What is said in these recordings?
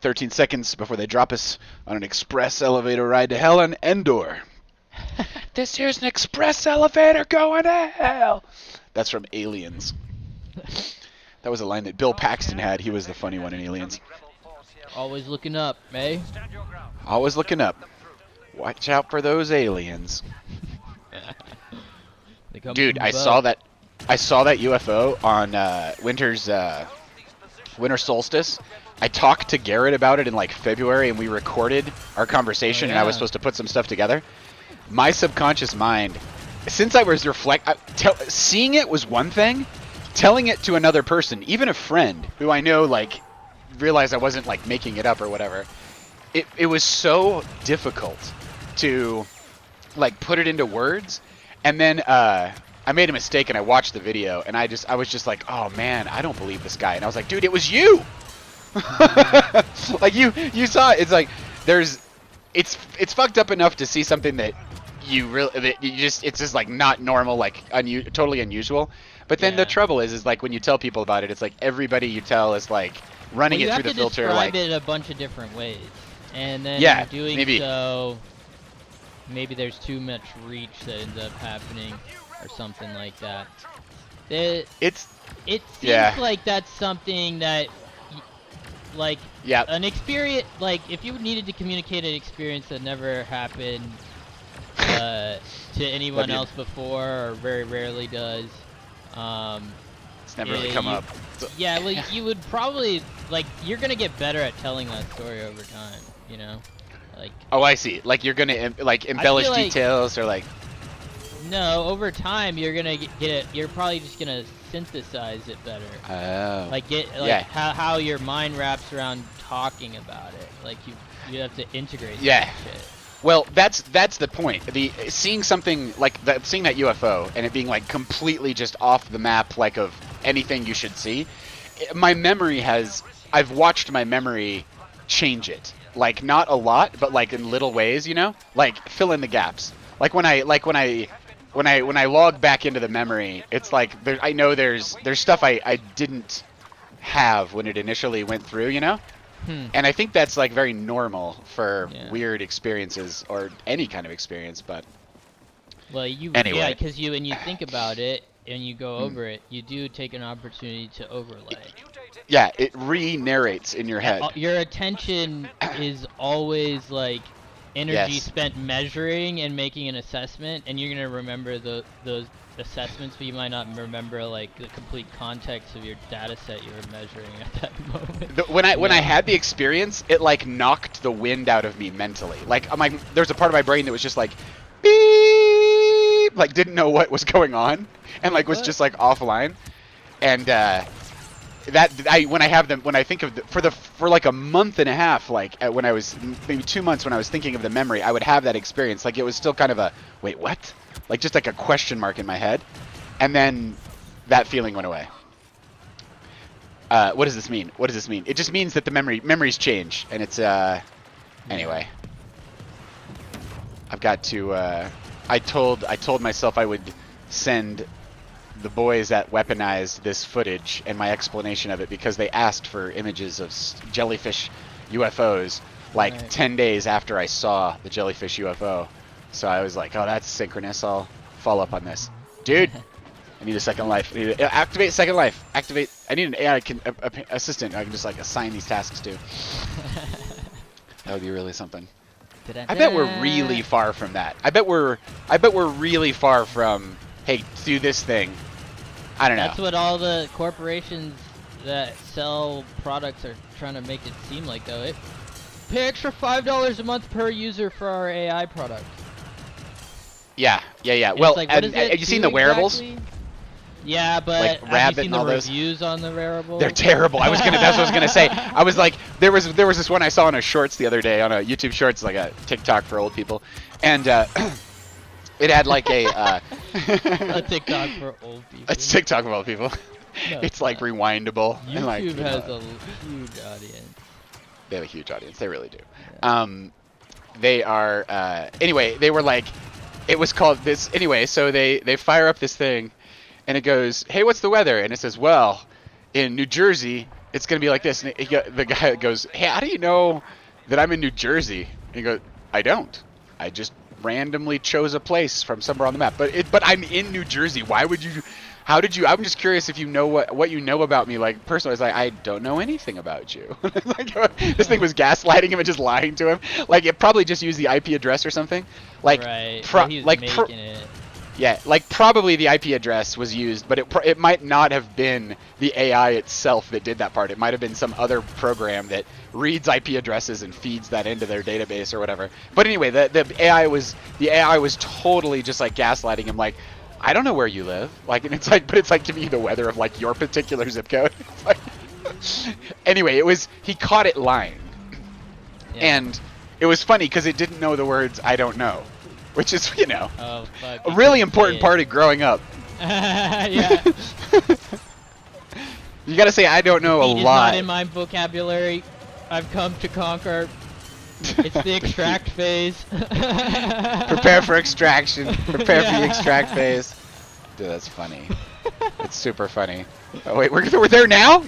13 seconds before they drop us on an express elevator ride to hell on Endor. This here's an express elevator going to hell. That's from Aliens. That was a line that Bill Paxton had. He was the funny one in Aliens. Always looking up, eh? Always looking up. Watch out for those aliens. Dude, I saw that UFO on winter solstice. I talked to Garrett about it in like February, and we recorded our conversation, and I was supposed to put some stuff together. My subconscious mind, since I was seeing it was one thing, telling it to another person, even a friend who I know, like, realized I wasn't like making it up or whatever. It was so difficult to like put it into words, and then I made a mistake and I watched the video, and I was just like, oh man, I don't believe this guy, and I was like, dude, it was you. Like you saw it. It's like it's fucked up enough to see something that it's just like not normal, like totally unusual. But then the trouble is like when you tell people about it, it's like everybody you tell is like running it through the filter. You have to like describe it a bunch of different ways, and then in doing maybe. So maybe there's too much reach that ends up happening or something like that. It seems like that's something that like an experience, like if you needed to communicate an experience that never happened to anyone else before, or very rarely does. It's never really come up. Yeah, well, you would probably, like, you're gonna get better at telling that story over time, you know? Like. Oh, I see. Like you're gonna like embellish details, or like. No, over time you're gonna get it. You're probably just gonna synthesize it better. Oh. Like how your mind wraps around talking about it. Like you have to integrate. That shit. Well, that's the point. Seeing something like that, seeing that UFO and it being like completely just off the map, like of anything you should see. My memory I've watched my memory change it. Like not a lot, but like in little ways, you know, like fill in the gaps. Like when I log back into the memory, it's like I know there's stuff I didn't have when it initially went through, you know. And I think that's like very normal for weird experiences or any kind of experience, but well, anyway, because when you think about it and you go over it, you do take an opportunity to overlay. Yeah, it re-narrates in your head. Your attention is always like energy spent measuring and making an assessment, and you're gonna remember those assessments, but you might not remember like the complete context of your data set you were measuring at that moment. When I had the experience, it like knocked the wind out of me mentally. Like there's a part of my brain that was just like beep, like didn't know what was going on, and like was just like offline. And when I think of for like a month and a half, like when I was maybe 2 months, when I was thinking of the memory, I would have that experience. Like it was still kind of a wait, what? Like just like a question mark in my head, and then that feeling went away. What does this mean? What does this mean? It just means that the memories change, and it's anyway. I've got to. I told myself I would send the boys that weaponized this footage and my explanation of it, because they asked for images of jellyfish UFOs like 10 days after I saw the jellyfish UFO. So I was like, oh, that's synchronous. I'll follow up on this. Dude, I need a second life. I need to activate second life. Activate. I need an AI assistant I can just like assign these tasks to. That would be really something. I bet we're really far from that. I bet we're really far from, hey, do this thing. I don't know. That's what all the corporations that sell products are trying to make it seem like, though. Pay extra $5 a month per user for our AI product. Yeah. And well, like, have you seen the wearables? Exactly? Yeah, but like have you seen the reviews on the wearables? They're terrible. That's what I was gonna say. I was like, there was this one I saw on a Shorts the other day, on a YouTube Shorts, like a TikTok for old people, and it had like a TikTok for old people. It's TikTok for old people. No, it's like rewindable. YouTube and like, has a huge audience. They have a huge audience. They really do. Yeah. They are anyway. They were like, it was called this anyway. So they fire up this thing, and it goes, "Hey, what's the weather?" And it says, "Well, in New Jersey, it's gonna be like this. And the guy goes, "Hey, how do you know that I'm in New Jersey?" And he goes, "I don't. I just randomly chose a place from somewhere on the map. But I'm in New Jersey. Why would you? How did you? I'm just curious if you know what you know about me, like personally." I was like, "I don't know anything about you." Like, this thing was gaslighting him and just lying to him. Like it probably just used the IP address or something. Like right. He was making it. Yeah, like probably the IP address was used, but it might not have been the AI itself that did that part. It might have been some other program that reads IP addresses and feeds that into their database or whatever. But anyway, the AI was totally just like gaslighting him, like, I don't know where you live, like, and it's like, but it's like giving you the weather of like your particular zip code. Like, anyway, he caught it lying, and it was funny because it didn't know the words "I don't know." Which is, a really important part of growing up. Yeah. You gotta say, I don't know a lot. It's not in my vocabulary. I've come to conquer. It's the extract phase. Prepare for extraction. Prepare for the extract phase. Dude, that's funny. It's super funny. Oh, wait, we're there now?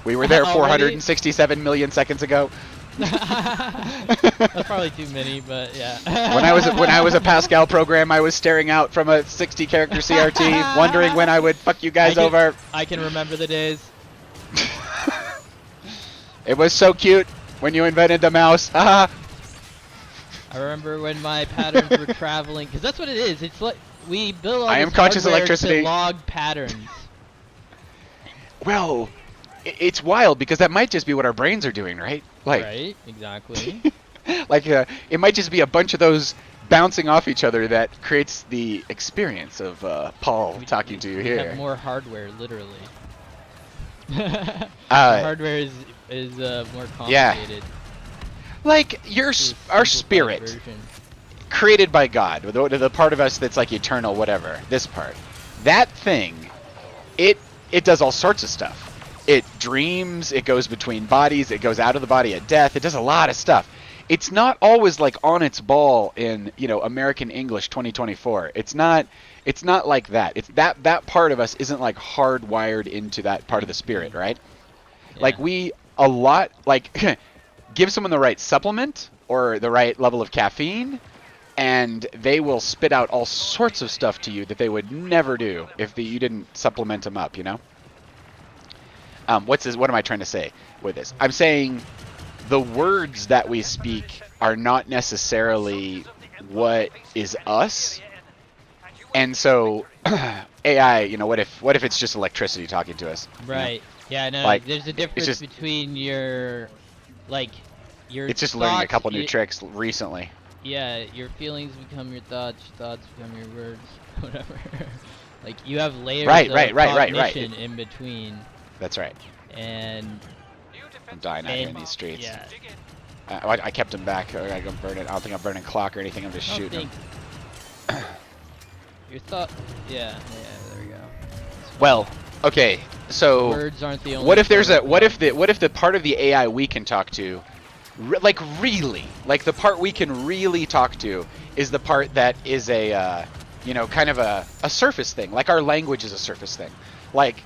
We were there 467 million seconds ago. That's probably too many, but yeah. when I was a Pascal program, I was staring out from a 60 character CRT, wondering when I would fuck you guys over. I can remember the days. It was so cute when you invented the mouse. I remember when my patterns were traveling, because that's what it is. It's like we build all I am this conscious hardware electricity. to log patterns. Well, it's wild because that might just be what our brains are doing, right? Like, right, exactly. Like it might just be a bunch of those bouncing off each other that creates the experience of Paul talking to you here. We have more hardware, literally. Hardware is more complicated. Yeah. Like our spirit, created by God, the part of us that's like eternal, whatever. This part, that thing, it does all sorts of stuff. It dreams, it goes between bodies, it goes out of the body at death, it does a lot of stuff. It's not always like on its ball in, American English 2024. It's not like that. It's that part of us isn't like hardwired into that part of the spirit, right? Yeah. Like give someone the right supplement or the right level of caffeine, and they will spit out all sorts of stuff to you that they would never do if you didn't supplement them up, What am I trying to say with this? I'm saying the words that we speak are not necessarily what is us. And so AI, what if it's just electricity talking to us? Right. Yeah, no, like, there's a difference between your it's just learning a couple new tricks recently. Yeah, your feelings become your thoughts become your words, whatever. Like you have layers of cognition in between. That's right. And I'm dying out here in these streets. Yeah. I kept him back. I don't burn it. I don't think I'm burning clock or anything. I'm just shooting him. Your thought. Yeah. There we go. Well, okay. So words aren't the only. What if the part of the AI we can talk to, like the part we can really talk to is the part that is a kind of a surface thing. Like our language is a surface thing. Like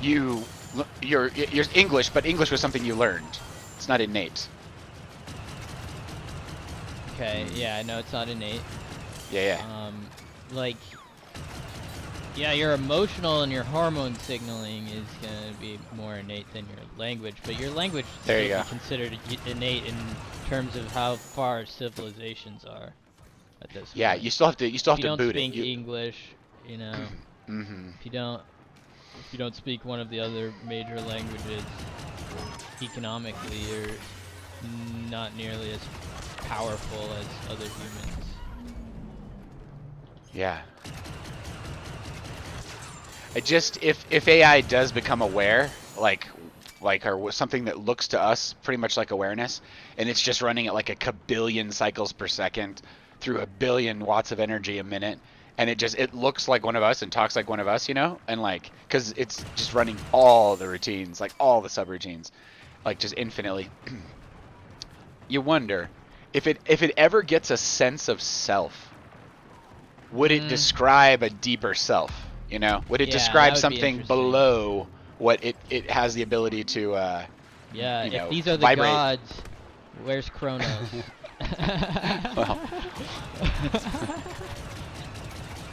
you're English, but English was something you learned. It's not innate. Okay, yeah, no, it's not innate. Yeah. Your emotional and your hormone signaling is gonna be more innate than your language, but your language is considered innate in terms of how far civilizations are at this point. Yeah, you still have to boot it. If you don't speak English, mm-hmm. If you don't speak one of the other major languages, economically you're not nearly as powerful as other humans. Yeah. If AI does become aware, or something that looks to us pretty much like awareness, and it's just running at like a kabillion cycles per second through a billion watts of energy a minute, and it looks like one of us and talks like one of us, and like, because it's just running all the routines, like all the subroutines, like just infinitely. You wonder if it ever gets a sense of self, would it describe a deeper self? Would it describe something below what it has the ability to Yeah, you if know, these are the vibrate. gods, where's Kronos? Well,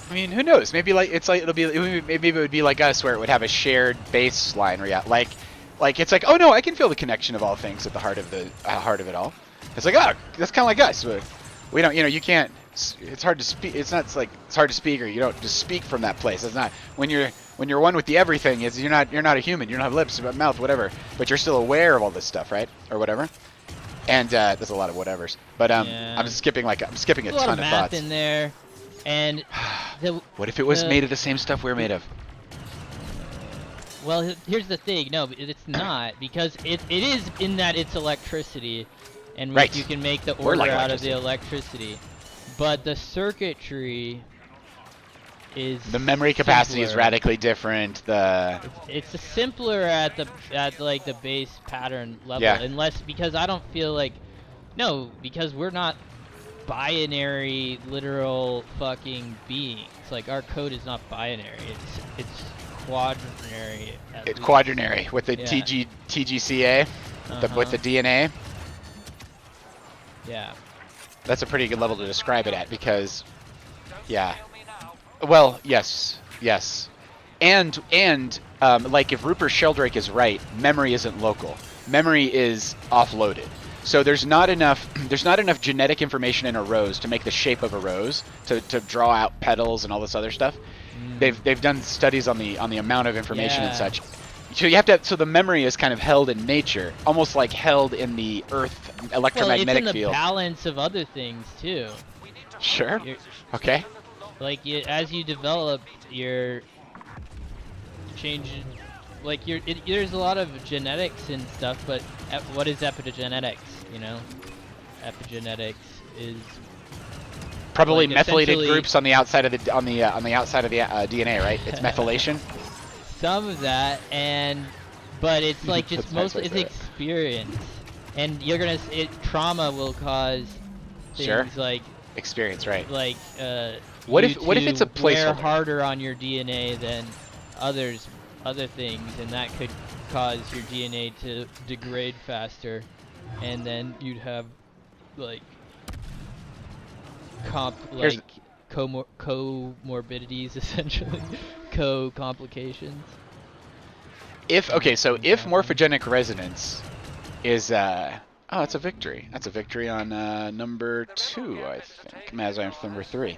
I mean, who knows? Maybe like it's like maybe it would be like us, where it would have a shared baseline like it's like, oh no, I can feel the connection of all things at the heart of it all. It's like, oh, that's kind of like us. We don't, you can't. It's hard to speak. It's hard to speak, or you don't just speak from that place. It's not when you're one with the everything. Is you're not a human. You don't have lips, mouth, whatever. But you're still aware of all this stuff, right, or whatever. And there's a lot of whatevers. But Yeah. I'm skipping a There's a ton lot of math thoughts. in there, and What if it was made of the same stuff we're made of? Well, here's the thing. No, it's not, because it is in that it's electricity, and Right. you can make the order like out of the electricity. But the circuitry is The memory capacity is simpler. radically different. It's simpler at like the base pattern level, Yeah. unless, because I don't feel like, no, because we're not binary literal fucking beings. Like, our code is not binary. It's quaternary. It's quaternary with the Yeah. TGCA, with the DNA. Yeah. That's a pretty good level to describe it at, because, yeah. Well, yes, and like, if Rupert Sheldrake is right, memory isn't local. Memory is offloaded. So there's not enough genetic information in a rose to make the shape of a rose, to draw out petals and all this other stuff. They've done studies on the amount of information and such. So the memory is kind of held in nature, almost like held in the Earth electromagnetic well, it's in the field. balance of other things too. Sure. You're, Okay. like, as you develop, you're changing. Like, there's a lot of genetics and stuff, but what is epigenetics? You know, epigenetics is Probably like, methylated groups on the outside of the outside of the DNA, right? It's methylation. some of that, but it's like just That's nice mostly way it's to say experience, and trauma will cause things Sure. like Experience, right? like What you if it's a to wear placeholder? harder on your DNA than other things, and that could cause your DNA to degrade faster, and then you'd have like comorbidities, essentially, complications. If morphogenic resonance is it's a victory. That's a victory on number 2, I think. Mazar's number 3.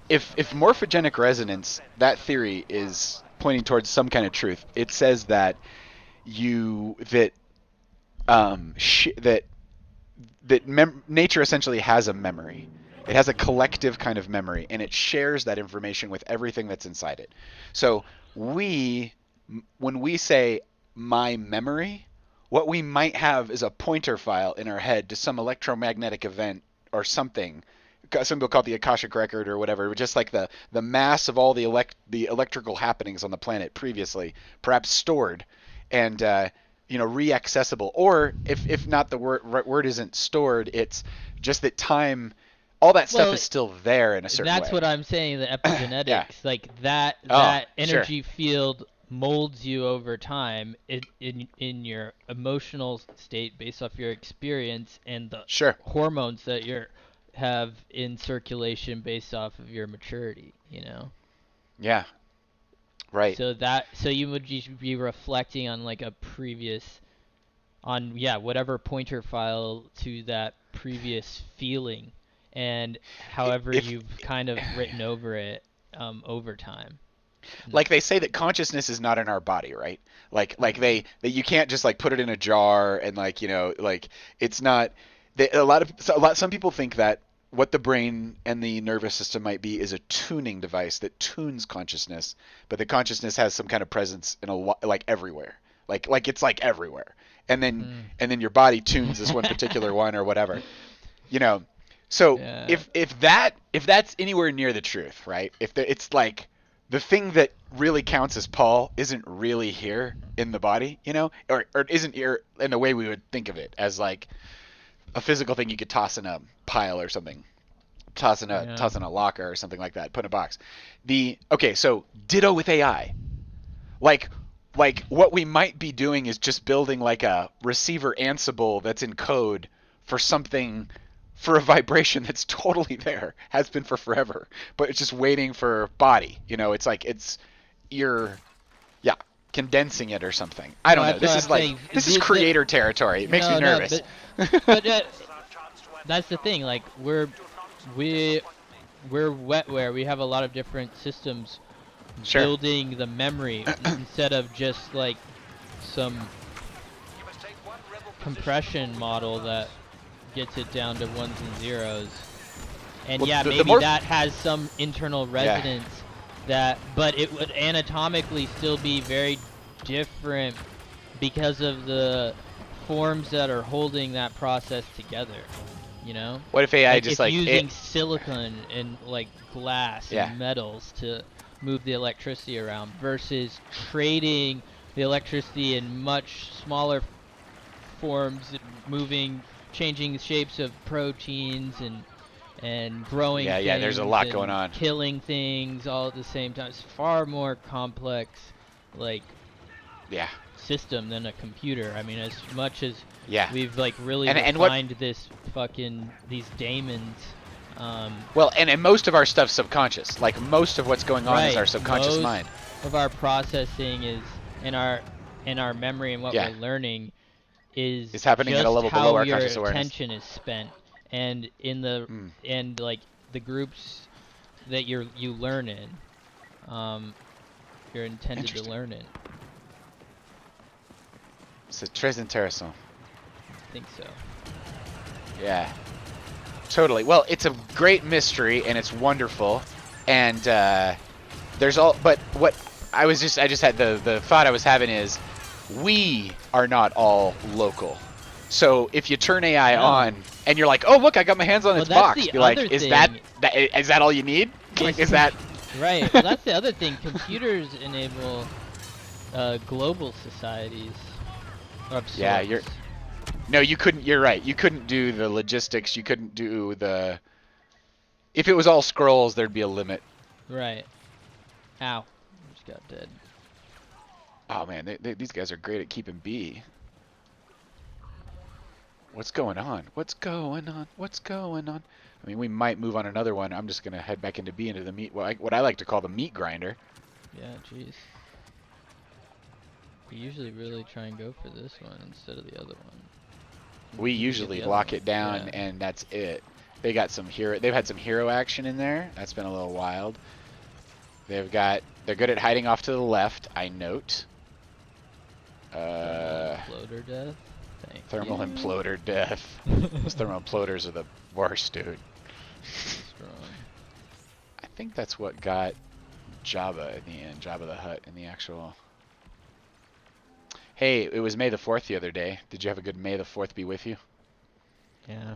If morphogenic resonance, that theory is pointing towards some kind of truth. It says that nature essentially has a memory. It has a collective kind of memory, and it shares that information with everything that's inside it. So when we say my memory, what we might have is a pointer file in our head to some electromagnetic event or something. Some people call it the Akashic record or whatever, just like the mass of all the electrical happenings on the planet previously, perhaps stored and reaccessible. Or if not, the word isn't stored, it's just that time, all that stuff is still there in a certain way. That's what I'm saying, the epigenetics. Yeah. Like that energy field molds you over time in your emotional state based off your experience, and the hormones that you have in circulation based off of your maturity, Yeah. Right. So you would just be reflecting on like a previous, whatever pointer file to that previous feeling, and however you've kind of written over it over time. Like they say that consciousness is not in our body, right? Like you can't just like put it in a jar and it's not. Some people think that what the brain and the nervous system might be is a tuning device that tunes consciousness, but the consciousness has some kind of presence in everywhere. Like it's like everywhere. And then your body tunes this one particular one or whatever. So if that's anywhere near the truth, right? It's like the thing that really counts as Paul isn't really here in the body, or isn't here in the way we would think of it, as like a physical thing you could toss in a pile or something, toss in a locker or something like that, put in a box. So ditto with AI. Like, like what we might be doing is just building like a receiver Ansible that's in code for something, for a vibration that's totally there, has been for forever, but it's just waiting for body. You know, it's like you're yeah, condensing it or something. I don't know. This is like this is creator territory. It makes me nervous. But that's the thing. Like we're wetware. We have a lot of different systems building the memory instead of just like some compression model that gets it down to ones and zeros. And well, maybe that has some internal resonance but it would anatomically still be very different because of the forms that are holding that process together. You know? What if AI just like using silicon and like glass and metals to move the electricity around versus trading the electricity in much smaller forms, changing shapes of proteins and growing things, there's a lot going on, killing things all at the same time. It's far more complex system than a computer. I mean, as much as we've like really refined these daemons. Well, and most of our stuff's subconscious. Like most of what's going on is our subconscious mind. Most of our processing is in our memory, and what we're learning is happening at a level below our conscious awareness. How your attention is spent, and in the and like the groups that you learn in, you're intended to learn in. C'est très intéressant. I think so. Yeah. Totally. Well, it's a great mystery and it's wonderful, and but what I just had the thought I was having is we are not all local. So if you turn AI on and you're like, oh look, I got my hands on its box, you're like, is that all you need? Like, is that right? Well, that's the other thing. Computers enable global societies. Yeah, No, you couldn't. You're right. You couldn't do the logistics. You couldn't do the. If it was all scrolls, there'd be a limit. Right. Ow! Just got dead. Oh man, these guys are great at keeping B. What's going on? What's going on? What's going on? I mean, we might move on another one. I'm just gonna head back into B, into the meat. What I like to call the meat grinder. Yeah. Jeez. We usually really try and go for this one instead of the other one. We usually lock it down and that's it. They got some they've had some hero action in there. That's been a little wild. They're good at hiding off to the left, I note. Imploder death. Thermal imploder death. Those thermal imploders are the worst, dude. I think that's what got Jabba in the end, Jabba the Hutt in the actual. Hey, it was May the 4th the other day. Did you have a good May the 4th be with you? Yeah.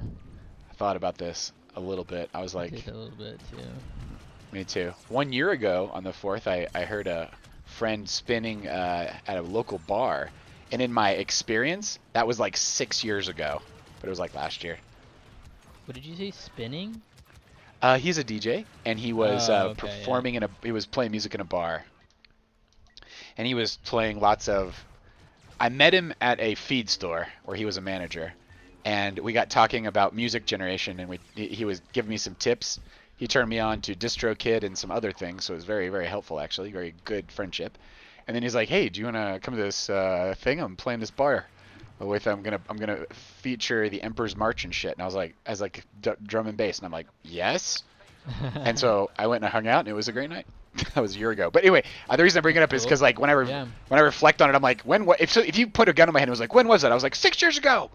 I thought about this a little bit. I was like... I did a little bit, too. Me too. 1 year ago, on the 4th, I heard a friend spinning at a local bar. And in my experience, that was like 6 years ago. But it was like last year. What did you say, spinning? He's a DJ, and he was performing he was playing music in a bar. And he was playing lots of... I met him at a feed store where he was a manager, and we got talking about music generation, and he was giving me some tips. He turned me on to DistroKid and some other things, so it was very, very helpful, actually. Very good friendship. And then he's like, hey, do you want to come to this thing? I'm playing this bar with I'm gonna feature the Emperor's March and shit. And I was like, drum and bass, and I'm like, yes. And so I went and I hung out, and it was a great night. That was a year ago. But anyway, the reason I bring it up is because like when I reflect on it, I'm like, if you put a gun in my hand and was like, when was that? I was like, 6 years ago.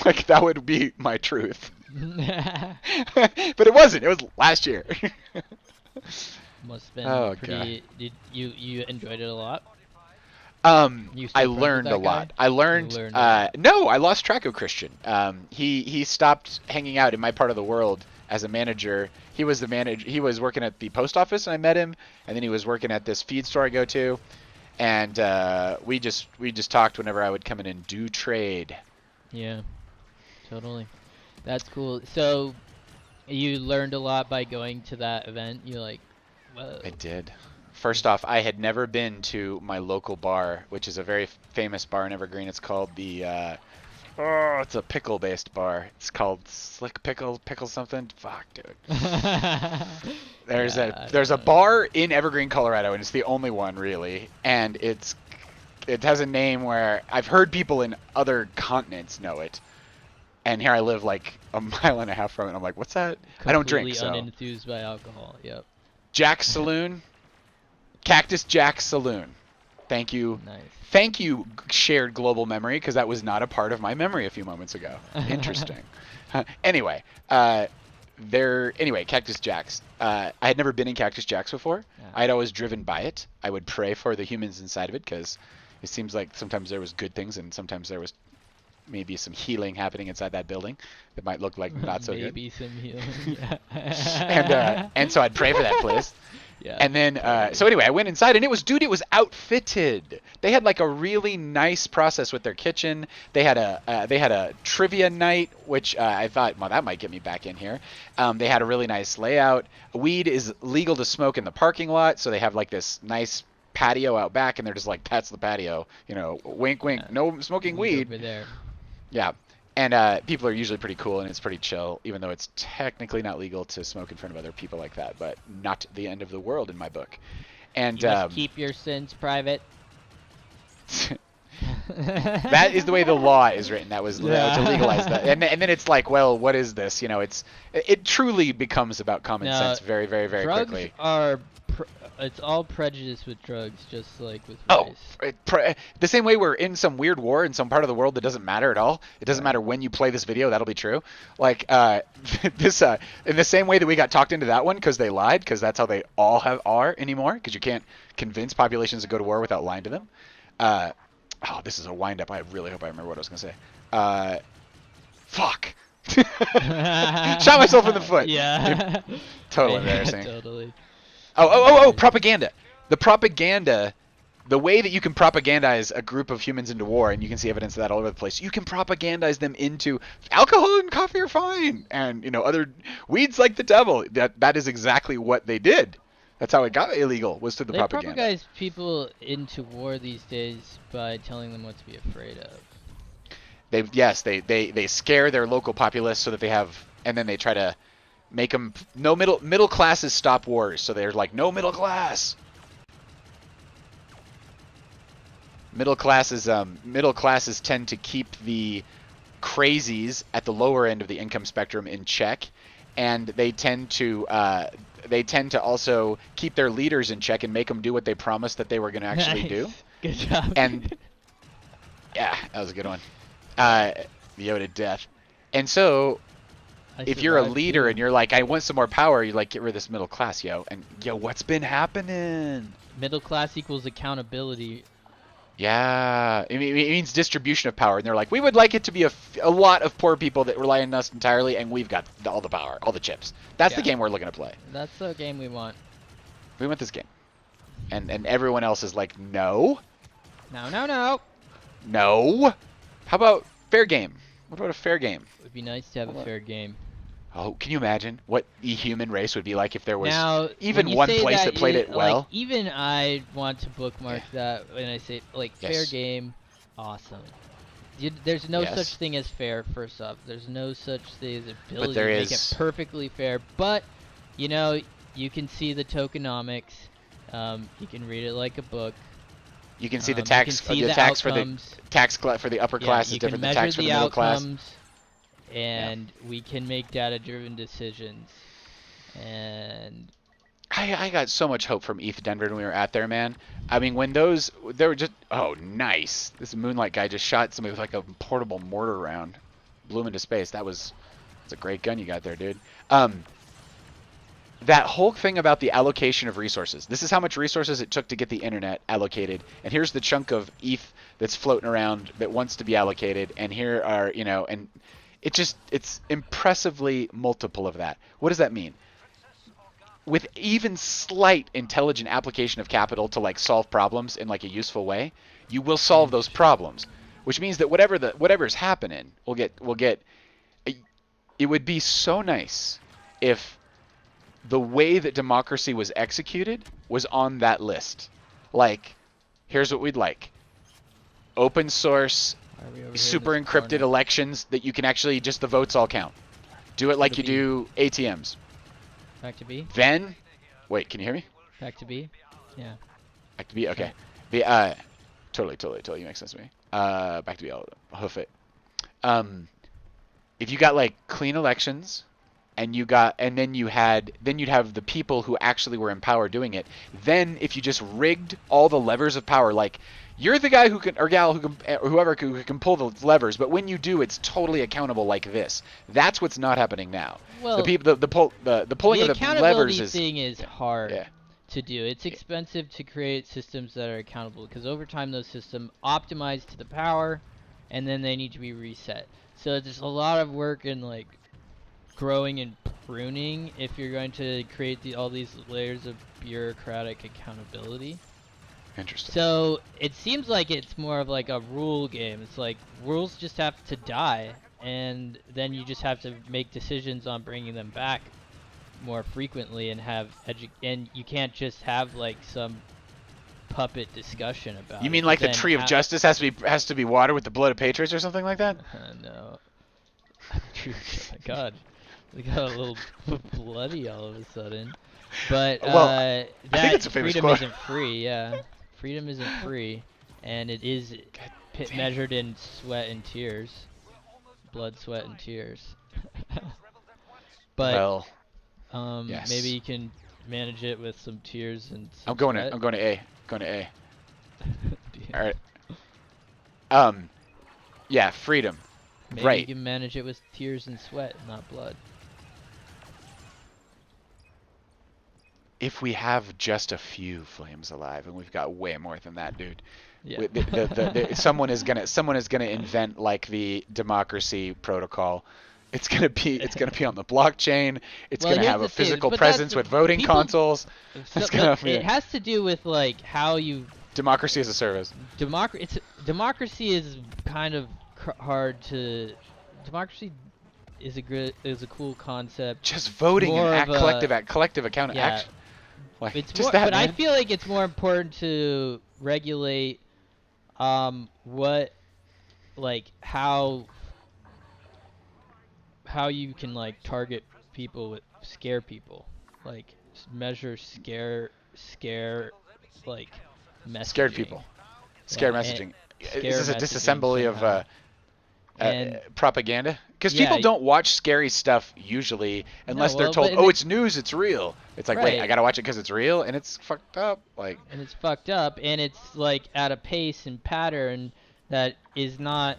Like that would be my truth. But it wasn't. It was last year. Must have been pretty. God. Did you enjoyed it a lot? I learned a lot. I learned. No, I lost track of Christian. He stopped hanging out in my part of the world as a manager. He was the manager. He was working at the post office, and I met him. And then he was working at this feed store I go to, and we just talked whenever I would come in and do trade. Yeah, totally. That's cool. So, you learned a lot by going to that event. You like. Whoa. I did. First off, I had never been to my local bar, which is a very famous bar in Evergreen. It's called the it's a pickle-based bar. It's called Slick Pickle something. Fuck, dude. There's a bar in Evergreen, Colorado, and it's the only one really, and it has a name where I've heard people in other continents know it, and here I live like a mile and a half from it. And I'm like, what's that? I don't drink, so. Completely unenthused by alcohol. Yep. Jack's Saloon, Cactus Jack's Saloon. Thank you. Nice. Thank you, shared global memory, because that was not a part of my memory a few moments ago. Interesting. Anyway, Cactus Jack's. I had never been in Cactus Jack's before. Yeah. I had always driven by it. I would pray for the humans inside of it, because it seems like sometimes there was good things and sometimes there was maybe some healing happening inside that building that might look like not so good. Maybe some healing. Yeah. and so I'd pray for that place. Yeah. And then, so anyway, I went inside, and it was outfitted. They had like a really nice process with their kitchen. They had a trivia night, which I thought, well, that might get me back in here. They had a really nice layout. Weed is legal to smoke in the parking lot, so they have like this nice patio out back, and they're just like, that's the patio, wink, wink, no smoking weed. Over there. Yeah. And people are usually pretty cool, and it's pretty chill, even though it's technically not legal to smoke in front of other people like that, but not the end of the world in my book. And you must keep your sins private. That is the way the law is written. That was to legalize that. And then it's like, well, what is this? It truly becomes about common sense very, very, very quickly. It's all prejudice with drugs, just like with race. The same way we're in some weird war in some part of the world that doesn't matter at all. It doesn't matter when you play this video, that'll be true. Like this, in the same way that we got talked into that one because they lied, because that's how they all are anymore. Because you can't convince populations to go to war without lying to them. This is a wind up. I really hope I remember what I was gonna say. Fuck. Shot myself in the foot. Yeah. Totally embarrassing. Totally. Propaganda. The way that you can propagandize a group of humans into war, and you can see evidence of that all over the place, you can propagandize them into alcohol and coffee are fine, and other weeds like the devil. That is exactly what they did. That's how it got illegal, was through the propaganda. They propagandize people into war these days by telling them what to be afraid of. They scare their local populace so that they have, and then they try to make them no middle classes stop wars. So they're like, no middle class. Middle classes tend to keep the crazies at the lower end of the income spectrum in check, and they tend to also keep their leaders in check and make them do what they promised that they were going to actually do. Good job. And yeah, that was a good one. Yoda death. And so if you're a leader and you're like, I want some more power, you like, get rid of this middle class, and what's been happening? Middle class equals accountability. Yeah, it means distribution of power, and they're like, we would like it to be a lot of poor people that rely on us entirely, and we've got all the power, all the chips. That's the game we're looking to play. That's the game we want. We want this game, and everyone else is like, no. No. How about fair game? What about a fair game? It would be nice to have a fair game. Oh, can you imagine what the human race would be like if there was even one place that played it well? Like, even I want to bookmark that when I say, fair game, awesome. There's no such thing as fair, first off. There's no such thing as ability to make it perfectly fair. But, you can see the tokenomics. You can read it like a book. You can see the tax for the upper class is different than tax for the middle class. And we can make data-driven decisions. And I got so much hope from ETH Denver when we were out there, man. I mean, when they were just, nice. This Moonlight guy just shot somebody with like a portable mortar round, blew him into space. That's a great gun you got there, dude. That whole thing about the allocation of resources. This is how much resources it took to get the internet allocated, and here's the chunk of ETH that's floating around that wants to be allocated, and here are, and it's impressively multiple of that. What does that mean? With even slight intelligent application of capital to like solve problems in like a useful way, you will solve those problems, which means that whatever's happening will get. It would be so nice if the way that democracy was executed was on that list. Like, here's what we'd like. Open source, super encrypted elections that you can actually, just the votes all count. Do it like you do ATMs. Back to B? Then, wait, can you hear me? Back to B? Yeah. Back to B? Okay. Totally makes sense to me. Back to B, I'll hoof it. If you got like clean elections, and you'd have the people who actually were in power doing it. Then if you just rigged all the levers of power, like you're the guy who can, or gal who can, or whoever who can pull the levers, but when you do, it's totally accountable like this. That's what's not happening now. Well, the pulling of the levers is. The accountability thing is hard to do. It's expensive to create systems that are accountable because over time those systems optimize to the power, and then they need to be reset. So there's a lot of work in like growing and pruning if you're going to create all these layers of bureaucratic accountability. Interesting. So it seems like it's more of like a rule game. It's like rules just have to die, and then you just have to make decisions on bringing them back more frequently and and you can't just have like some puppet discussion about You mean like the tree of justice has to be watered with the blood of patriots or something like that? No. God. We got a little bloody all of a sudden. But I think it's a famous freedom quote. isn't free, yeah. Freedom isn't free, and it is measured in sweat and tears. Blood, sweat, and tears. But yes. maybe you can manage it with some tears and some I'm going sweat. to A. All right. Yeah, freedom. Maybe right. you can manage it with tears and sweat, not blood. If we have just a few flames alive, and we've got way more than that, dude. Yeah. Someone is gonna invent like the democracy protocol. It's gonna be on the blockchain. It's gonna have a physical presence with voting consoles. It has to do with like how you. Democracy as a service. Democracy is kind of hard to. Democracy is a cool concept. Just voting and collective account action. Like, it's just more, that, but man. I feel like it's more important to regulate what, like, how you can like target people scare people, like measure scare like messaging. Scared people. Scare messaging. This is a disassembly of propaganda, because people don't watch scary stuff usually unless they're told, oh, it's news, it's real. It's like, wait, I gotta watch it because it's real, and it's fucked up. Like, and it's fucked up, and it's like at a pace and pattern that is not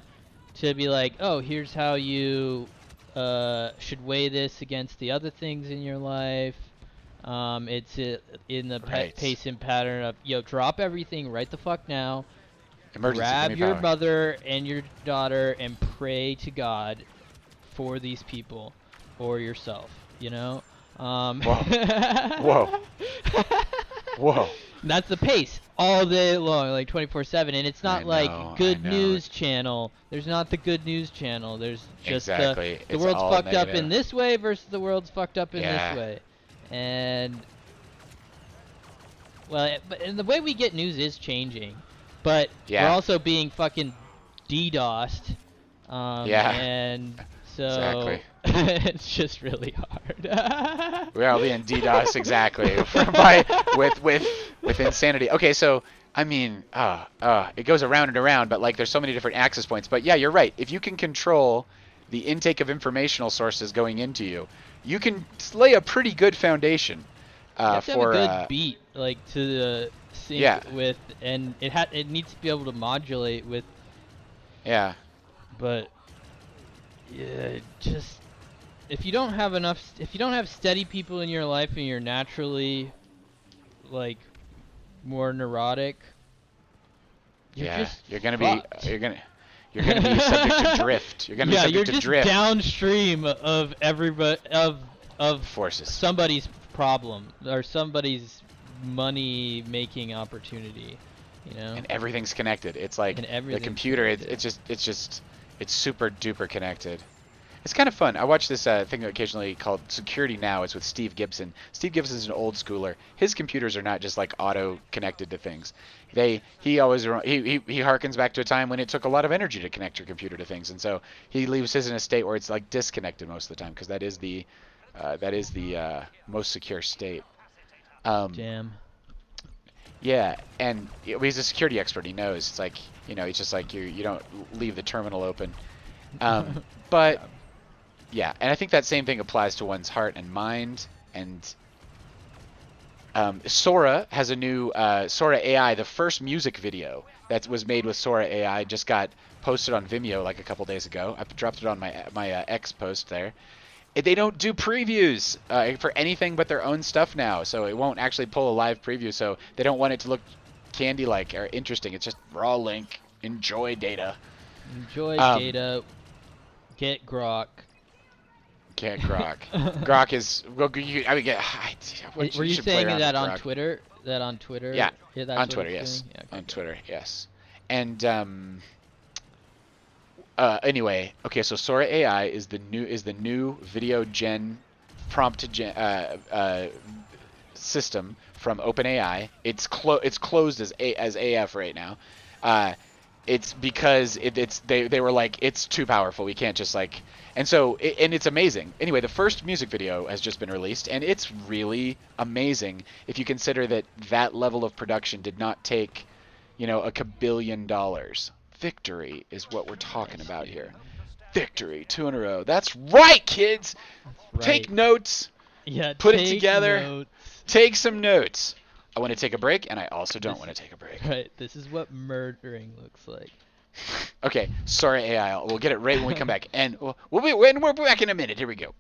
to be like, oh, here's how you should weigh this against the other things in your life. It's in the pace and pattern of, yo, drop everything right the fuck now. Grab your mother and your daughter and pray to God for these people or yourself, you know? Whoa. Whoa. That's the pace all day long, like 24/7, and it's not like good news channel. There's not the good news channel. There's just the world's fucked up in this way versus the world's fucked up in this way. And and the way we get news is changing. But we're also being fucking DDoSed. And so it's just really hard. We're all being DDoSed, exactly. with insanity. Okay, so I mean, it goes around and around, but like there's so many different access points. But yeah, you're right. If you can control the intake of informational sources going into you, you can lay a pretty good foundation you have to have a good beat, like to sync with, and it needs to be able to modulate with. Yeah. But just if you don't have steady people in your life and you're naturally like more neurotic, you're gonna be subject to drift. You're gonna be subject to drift. Downstream of everybody of forces. Somebody's problem or somebody's money making opportunity, you know. And everything's connected. It's like the computer. It's super duper connected. It's kind of fun. I watch this thing occasionally called Security Now. It's with Steve Gibson. Steve Gibson's an old schooler. His computers are not just like auto connected to things. He always he harkens back to a time when it took a lot of energy to connect your computer to things, and so he leaves his in a state where it's like disconnected most of the time because that is the most secure state. Damn. Yeah, and he's a security expert. He knows. It's like, he's just like you don't leave the terminal open. But yeah, and I think that same thing applies to one's heart and mind. And Sora has a new Sora AI. The first music video that was made with Sora AI just got posted on Vimeo like a couple days ago. I dropped it on my X post there. They don't do previews for anything but their own stuff now, so it won't actually pull a live preview. So they don't want it to look candy-like or interesting. It's just raw link. Enjoy data. Enjoy data. Get Grok. Get Grok. Grok is. Well, I mean, were you saying that on Twitter? That on Twitter? Yeah. That's on Twitter, yes. Yeah, okay, on Twitter, yes. And anyway, okay. So Sora AI is the new video gen prompt system from OpenAI. It's closed as AF right now. It's because they were like, it's too powerful. We can't just like, and so and it's amazing. Anyway, the first music video has just been released, and it's really amazing if you consider that level of production did not take, $1 kabillion. Victory is what we're talking about here. Victory, 2 in a row. That's right, kids. That's right. Take notes. Yeah. Put it together. Notes. Take some notes. I want to take a break, and I also don't want to take a break. Right. This is what murdering looks like. Okay. Sorry, AI. We'll get it right when we come back, and we're back in a minute. Here we go.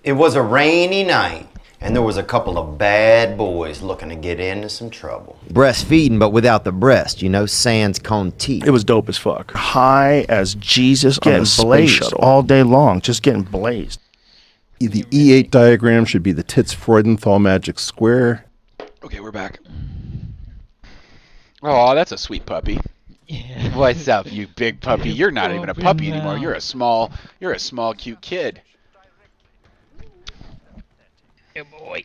It was a rainy night, and there was a couple of bad boys looking to get into some trouble. Breastfeeding, but without the breast, sans Conti. It was dope as fuck. High as Jesus on a space shuttle. All day long, just getting blazed. The E8 diagram should be the tits Freudenthal magic square. Okay, we're back. Oh, that's a sweet puppy. Yeah. What's up, you big puppy? You're not even a puppy anymore. You're a small, cute kid. Good boy.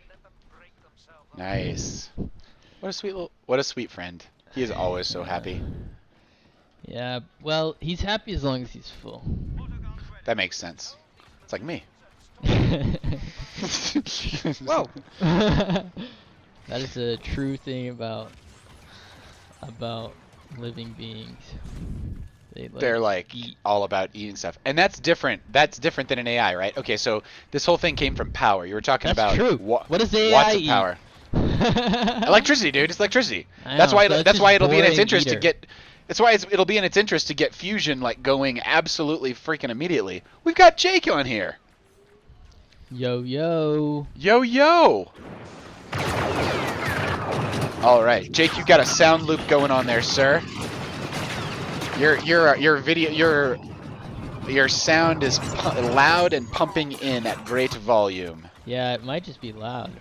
Nice. What a sweet friend. He is always so happy. Yeah, well, he's happy as long as he's full. That makes sense. It's like me. Whoa. That is a true thing about living beings. They're like all about eating stuff, and that's different. That's different than an AI, right? Okay, so this whole thing came from power. You were talking about true. What does AI watts of eat? power? Electricity, dude. It's electricity. That's why it'll be in its interest to get. That's why it'll be in its interest to get fusion like going absolutely freaking immediately. We've got Jake on here. Yo yo. Yo yo. All right, Jake, you got a sound loop going on there, sir. Your sound is loud and pumping in at great volume. Yeah, it might just be loud.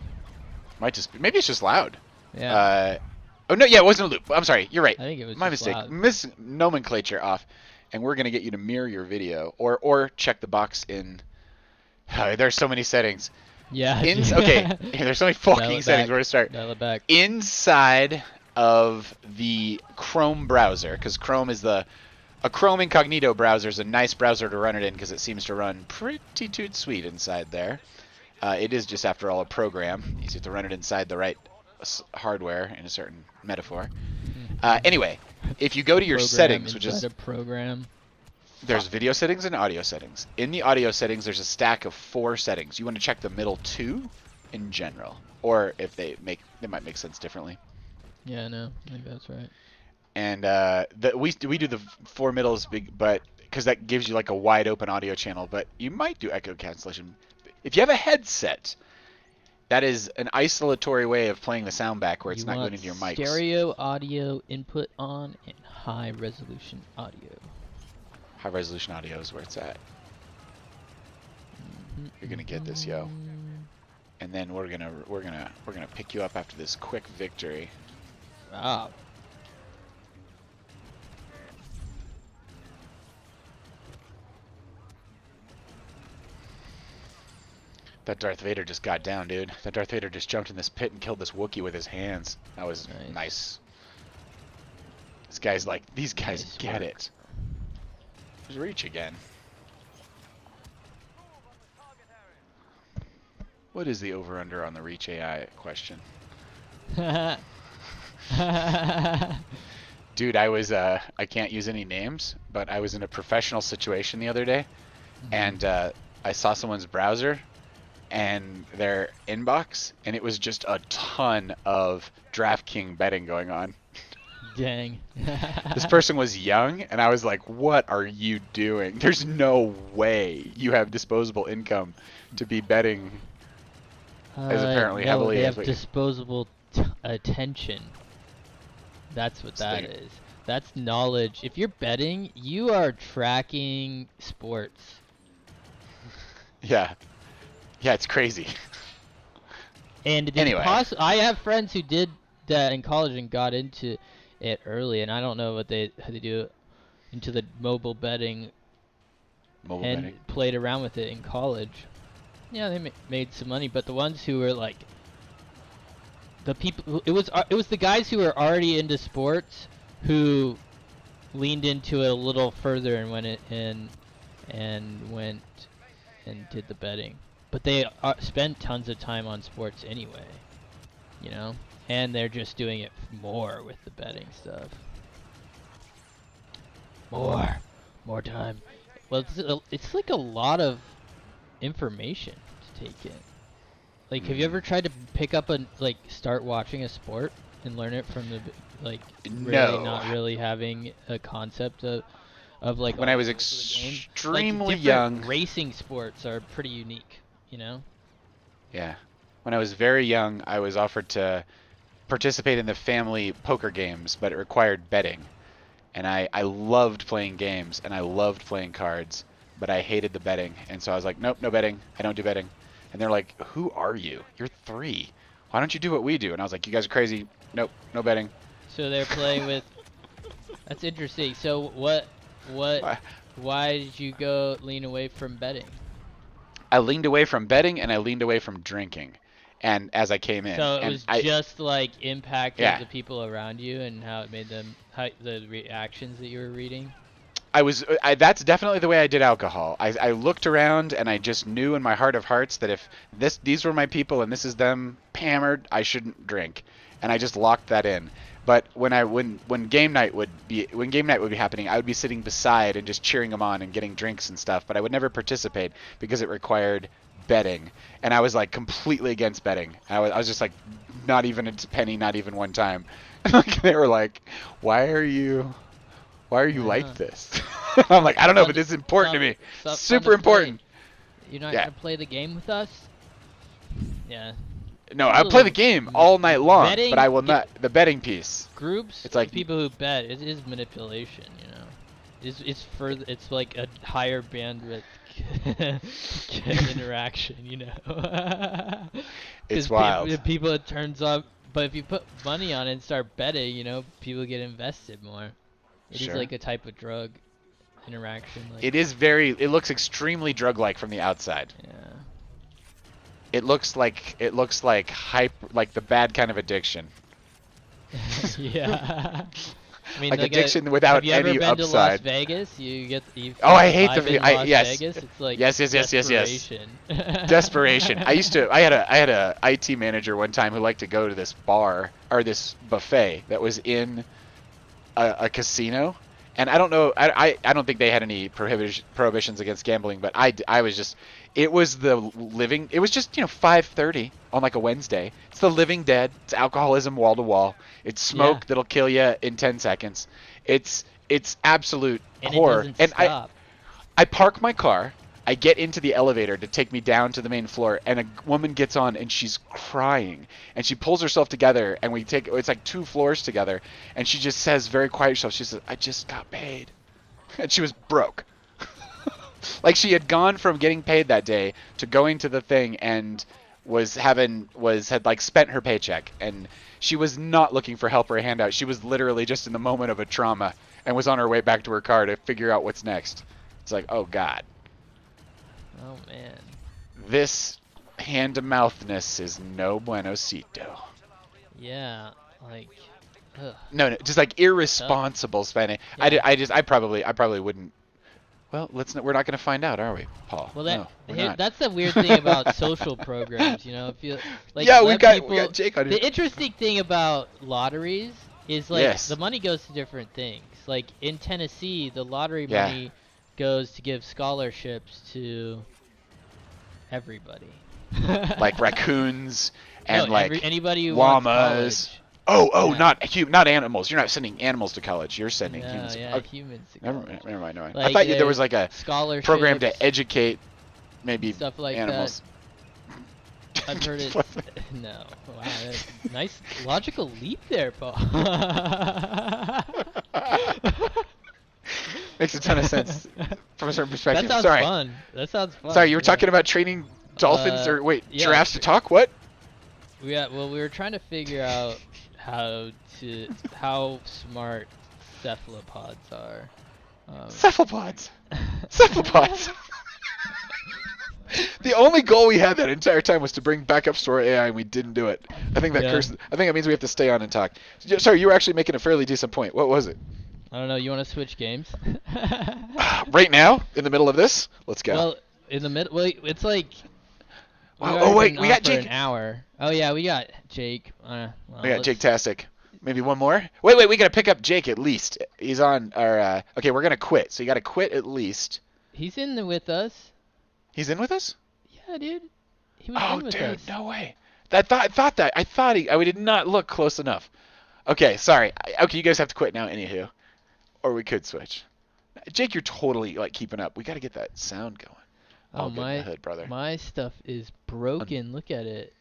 Maybe it's just loud. Yeah. Oh no, yeah, it wasn't a loop. I'm sorry, you're right. I think it was my just mistake. loud. Nomenclature off, and we're gonna get you to mirror your video or check the box in. There's so many settings. Yeah. Okay, there's so many fucking settings. Where to start? Dial it back. Inside of the Chrome browser, because Chrome is a Chrome incognito browser is a nice browser to run it in because it seems to run pretty toot sweet inside there. It is just, after all, a program. You just have to run it inside the right hardware in a certain metaphor. Anyway, if you go to your settings, which is a program. There's video settings and audio settings. In the audio settings, there's a stack of 4 settings. You want to check the middle 2 in general, or if they might make sense differently. Yeah, no, I think that's right. And we do the 4 middles, but because that gives you like a wide open audio channel. But you might do echo cancellation if you have a headset. That is an isolatory way of playing the sound back, where it's not going into your mics. Stereo audio input on and high resolution audio. High resolution audio is where it's at. You're gonna get this, yo. And then we're gonna pick you up after this quick victory. Ah. That Darth Vader just got down, dude. That Darth Vader just jumped in this pit and killed this Wookiee with his hands. That was nice. This guy's like, these guys get it. There's Reach again. What is the over-under on the Reach AI question? Dude, I was, I can't use any names, but I was in a professional situation the other day, and I saw someone's browser and their inbox, and it was just a ton of DraftKings betting going on. Dang. This person was young, and I was like, what are you doing? There's no way you have disposable income to be betting as apparently no, heavily they as have disposable attention. That's what that is. That's knowledge. If you're betting, you are tracking sports. Yeah. Yeah, it's crazy. And anyway, I have friends who did that in college and got into it early, and I don't know what how they do into the mobile betting. Played around with it in college. Yeah, they made some money, but the ones who were like the people, it was the guys who were already into sports who leaned into it a little further and went and did the betting. But they spend tons of time on sports anyway, you know, and they're just doing it more with the betting stuff. More time. Well, it's like a lot of information to take in. Like, have you ever tried to pick up start watching a sport and learn it from the really not really having a concept of like when I was extremely young. Racing sports are pretty unique, you know? Yeah. When I was very young, I was offered to participate in the family poker games, but it required betting. And I loved playing games, and I loved playing cards, but I hated the betting. And so I was like, nope, no betting. I don't do betting. And they're like, who are you? You're 3. Why don't you do what we do? And I was like, you guys are crazy. Nope, no betting. So they're playing with... That's interesting. So why did you lean away from betting? I leaned away from betting, and I leaned away from drinking. And as I came in, so it was just like impacting the people around you and how it made them, the reactions that you were reading. That's definitely the way I did alcohol. I looked around and I just knew in my heart of hearts that if these were my people and this is them hammered, I shouldn't drink, and I just locked that in. But when game night would be happening, I would be sitting beside and just cheering them on and getting drinks and stuff. But I would never participate because it required betting, and I was like completely against betting. I was just like, not even a penny, not even one time. They were like, why are you like this? I'm like, I don't know, but it's important to me. Super important. You're not gonna play the game with us? Yeah. No, I play the game all night long, betting, but I will not. The betting piece. Groups. It's like people who bet. It is manipulation. You know. It's like a higher bandwidth interaction. You know. It's wild. People it turns up, but if you put money on it and start betting, you know, people get invested more. It is like a type of drug interaction. Like, it is very. It looks extremely drug-like from the outside. Yeah. It looks like like the bad kind of addiction. Yeah. I mean, like addiction without any upside. Have you ever been to Las Vegas? Oh, I hate the Las yes. Vegas. It's like yes. Desperation. I had a IT manager one time who liked to go to this bar or this buffet that was in a casino, and I don't know. I don't think they had any prohibitions against gambling, but I was just. It was just 5:30 on like a Wednesday. It's the Living Dead. It's alcoholism wall to wall. It's smoke that'll kill you in 10 seconds. It's absolute horror. It doesn't stop. I park my car. I get into the elevator to take me down to the main floor, and a woman gets on and she's crying, and she pulls herself together, and it's like 2 floors together, and she just says very quietly, she says, "I just got paid," and she was broke. Like she had gone from getting paid that day to going to the thing and had like spent her paycheck, and she was not looking for help or a handout. She was literally just in the moment of a trauma and was on her way back to her car to figure out what's next. It's like, oh God. Oh man. This hand-to-mouthness is no buenosito. Yeah, like. Ugh. No, just like irresponsible spending. Yeah. I probably wouldn't. Well, we're not going to find out, are we, Paul? Well, no, that's the weird thing about social programs, you know. If you like, yeah, we got Jake on here. The interesting thing about lotteries is like the money goes to different things. Like in Tennessee, the lottery money goes to give scholarships to everybody. Like raccoons and anybody who llamas. Wants Not animals. You're not sending animals to college. You're sending humans. Yeah, humans to college. Never mind. Like, I thought there was like a program to scholarships, educate maybe stuff like animals. That. I've heard it. No. Wow. Nice logical leap there, Paul. Makes a ton of sense from a certain perspective. That sounds fun. That sounds fun. Sorry, you were talking about training dolphins giraffes to talk? What? Yeah, well, we were trying to figure out how smart cephalopods are. Cephalopods. The only goal we had that entire time was to bring back up to our AI, and we didn't do it. I think that means we have to stay on and talk. Sorry, you were actually making a fairly decent point. What was it? I don't know. You want to switch games? Right now, in the middle of this, let's go. Well, in the middle. Well, it's like. We got Jake. For an hour. Oh yeah, we got Jake. We got Jake-tastic. Maybe one more. Wait. We gotta pick up Jake at least. He's on our. Okay, we're gonna quit. So you gotta quit at least. He's in with us. He's in with us? Yeah, dude. He was in with us. Oh, dude, no way. I thought we did not look close enough. Okay, sorry. Okay, you guys have to quit now, anywho, or we could switch. Jake, you're totally like keeping up. We gotta get that sound going. Oh, my in the hood, brother. My stuff is broken. Look at it.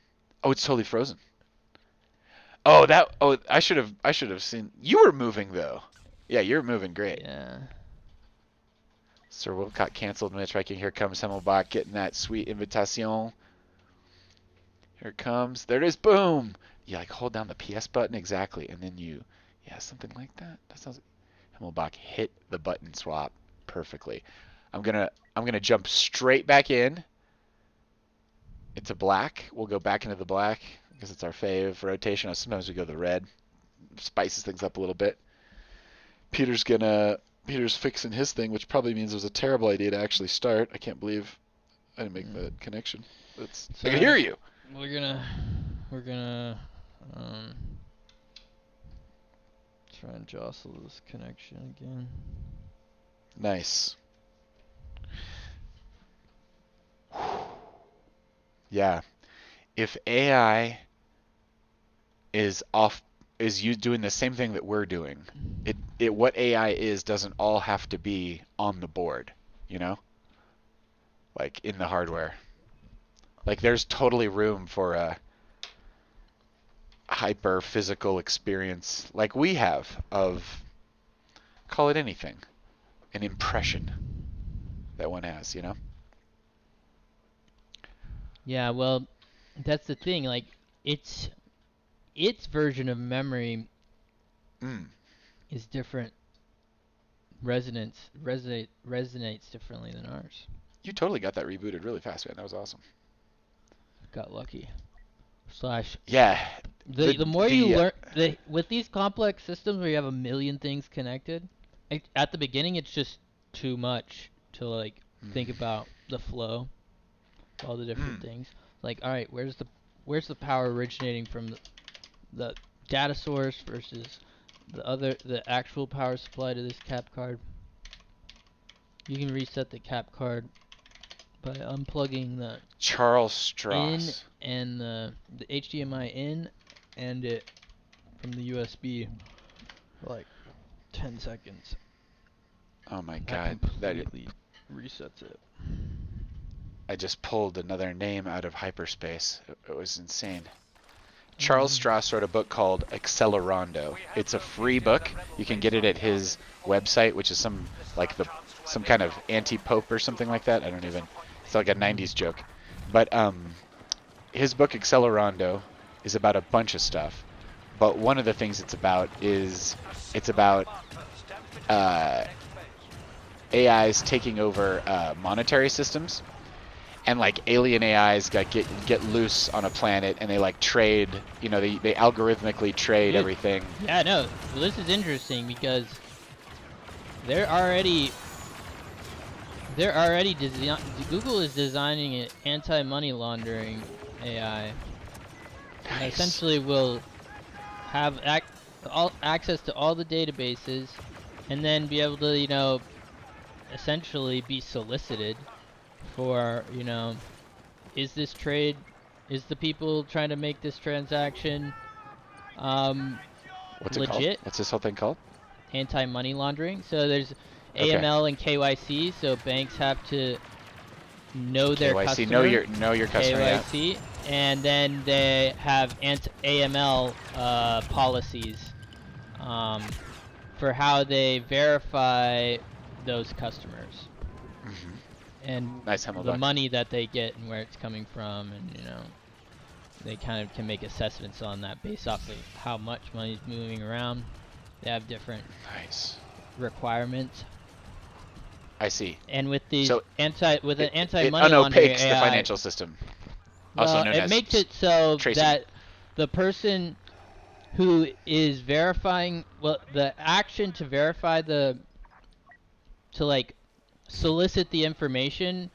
Oh, it's totally frozen. I should have seen. You were moving though. Yeah, you're moving great. Yeah. Sir Wilcott canceled matchmaking. Here comes Himmelbach getting that sweet invitation. Here it comes. There it is. Boom. You like hold down the PS button exactly, and then something like that. That sounds. Himmelbach hit the button swap perfectly. I'm gonna jump straight back in. Into black. We'll go back into the black because it's our fave rotation. Sometimes we go the red. Spices things up a little bit. Peter's fixing his thing, which probably means it was a terrible idea to actually start. I can't believe I didn't make that connection. I can hear you. We're gonna try and jostle this connection again. Nice. Yeah. If AI is you doing the same thing that we're doing, what AI is doesn't all have to be on the board, you know? Like in the hardware. Like there's totally room for hyper physical experience like we have of, call it anything, an impression that one has, you know? Yeah, well, that's the thing. Like, its version of memory is different. Resonates differently than ours. You totally got that rebooted really fast, man. That was awesome. Got lucky. Slash. Yeah. The more you learn, with these complex systems where you have a million things connected, at the beginning it's just too much to like think about the flow, all the different things. Like, all right, where's the power originating from the data source versus the actual power supply to this cap card. You can reset the cap card by unplugging the Charles Strauss in and the HDMI in and it from the USB for like 10 seconds. Oh my god, that completely resets it. I just pulled another name out of hyperspace. It was insane. Charles Strauss wrote a book called Accelerando. It's a free book. You can get it at his website, which is some kind of anti-pope or something like that. I don't even. It's like a 90s joke. But his book Accelerando is about a bunch of stuff. But one of the things it's about AIs taking over monetary systems. And like alien AIs get loose on a planet, and they like trade. You know, they algorithmically trade everything. Yeah, no. Well, this is interesting because they're already Google is designing an anti-money laundering AI. Nice. Essentially, will have access to all the databases, and then be able to, essentially be solicited for, is this trade, is the people trying to make this transaction What's it legit? called? What's this whole thing called? Anti-money laundering. So there's AML and KYC. So banks have to know their KYC, customer. know your customer. KYC, yeah. And then they have AML policies for how they verify those customers. Mm-hmm. And nice the money that they get and where it's coming from, and they kind of can make assessments on that based off of how much money is moving around. They have different requirements. I see. And with the so anti-money laundering opaques AI, the financial system. Also known it as makes it so tracing. that the person who is verifying, the action to verify solicit the information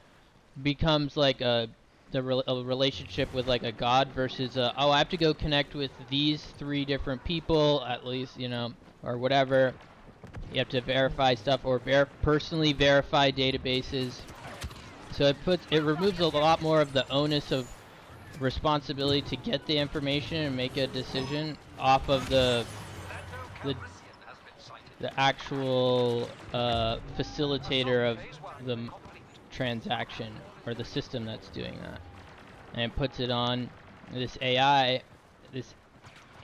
becomes like a relationship with like a god versus I have to go connect with these 3 different people at least, or whatever. You have to verify stuff or personally verify databases. So it removes a lot more of the onus of responsibility to get the information and make a decision off of the actual facilitator of the transaction or the system that's doing that, and it puts it on this AI, this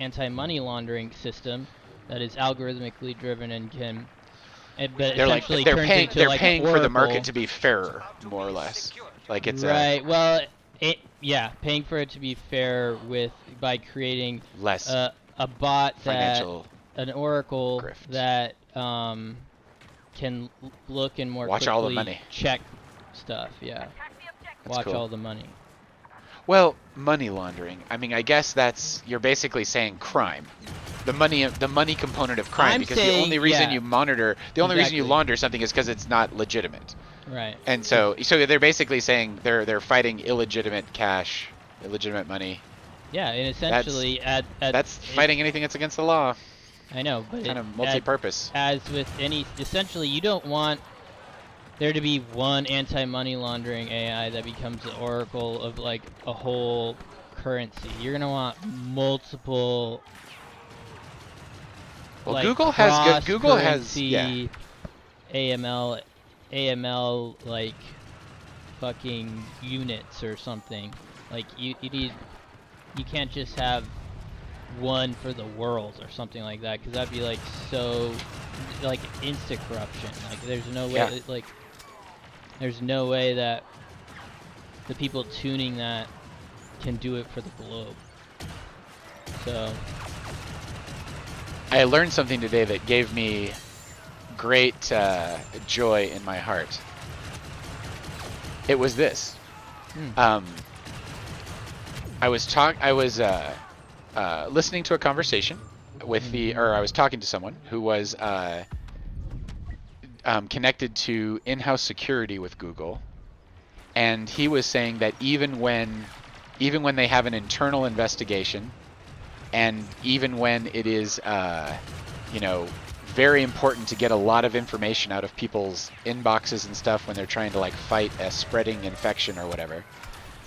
anti-money laundering system that is algorithmically driven and can. But they're paying for the market to be fairer, more or less. Like it's right. Well, paying for it to be fair by creating less a bot an oracle grift. that can look and more watch quickly all the money. check stuff. Yeah, that's watch cool. all the money. Well, money laundering. I mean, I guess you're basically saying crime. The money component of crime, because the only reason you reason you launder something is because it's not legitimate. Right. And so they're basically saying they're fighting illegitimate cash, illegitimate money. Yeah, and essentially that's fighting anything that's against the law. I know, but kind of multi-purpose. As with essentially, you don't want there to be one anti-money laundering AI that becomes the oracle of like a whole currency. You're gonna want multiple. Well, like Google has AML like fucking units or something. Like you can't just have one for the world or something like that, because that'd be like so, like instant corruption. Like there's no way, like there's no way that the people tuning that can do it for the globe. So I learned something today that gave me great joy in my heart. It was this. I was listening to a conversation with I was talking to someone who was connected to in-house security with Google, and he was saying that even when they have an internal investigation, and even when it is very important to get a lot of information out of people's inboxes and stuff when they're trying to like fight a spreading infection or whatever,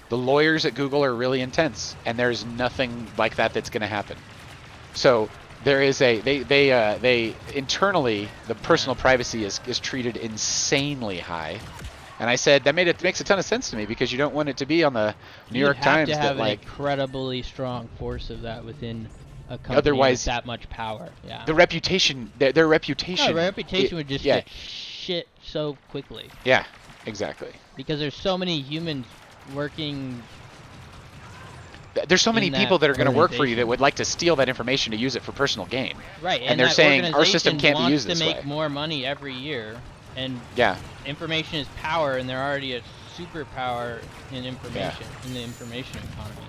the lawyers at Google are really intense, and there's nothing like that that's going to happen. So there is they internally, the personal privacy is treated insanely high. And I said that makes a ton of sense to me, because you don't want it to be on the New York Times You have to have that like an incredibly strong force of that within a company otherwise with that much power. Yeah. The reputation, their reputation. No, reputation would just get shit so quickly. Yeah, exactly. Because there's so many humans working. There's so many people that are going to work for you that would like to steal that information to use it for personal gain. Right, and they're saying our system can't be used this way. Wants to make more money every year, and information is power, and they're already a superpower in information in the information economy.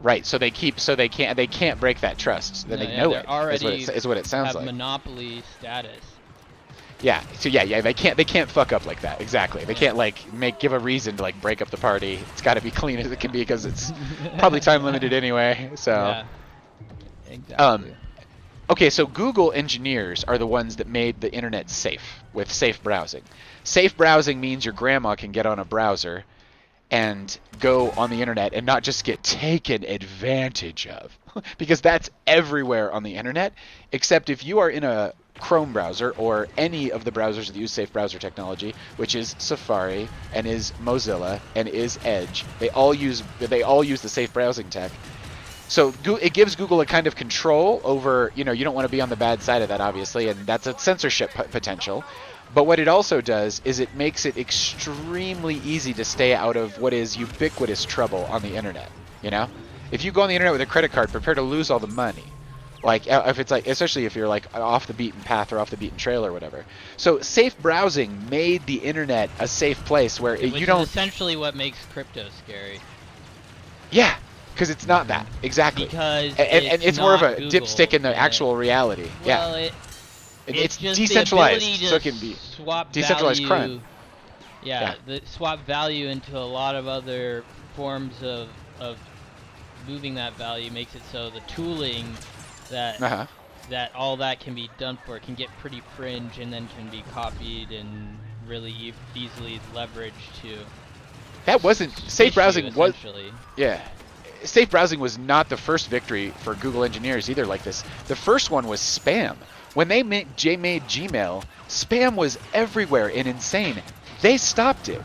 Right, so they can't break that trust. Then they know it. Is what it sounds like. Monopoly status. Yeah. So they can't fuck up like that. Exactly. They can't like give a reason to like break up the party. It's got to be clean as it can be, because it's probably time limited anyway. So. Yeah. Exactly. Okay, so Google engineers are the ones that made the internet safe with safe browsing. Safe browsing means your grandma can get on a browser and go on the internet and not just get taken advantage of, because that's everywhere on the internet, except if you are in a Chrome browser or any of the browsers that use safe browser technology, which is Safari and is Mozilla and is Edge. They all use the safe browsing tech. So it gives Google a kind of control over, you don't want to be on the bad side of that, obviously, and that's a censorship potential. But what it also does is it makes it extremely easy to stay out of what is ubiquitous trouble on the internet. If you go on the internet with a credit card, prepare to lose all the money. Like if it's like, especially if you're like off the beaten path or off the beaten trail or whatever. So safe browsing made the internet a safe place where you don't. Which is essentially what makes crypto scary. Yeah, because it's not that exactly. Because and it's more of a Google, dipstick in the actual reality. Well, it's just decentralized, the so it can be swap decentralized value, crime. The swap value into a lot of other forms of moving that value makes it so the tooling that that all that can be done for can get pretty fringe, and then can be copied and really easily leveraged to. That wasn't safe browsing. Yeah. Safe browsing was not the first victory for Google engineers either like this. The first one was spam. When they made Gmail, spam was everywhere and insane. They stopped it.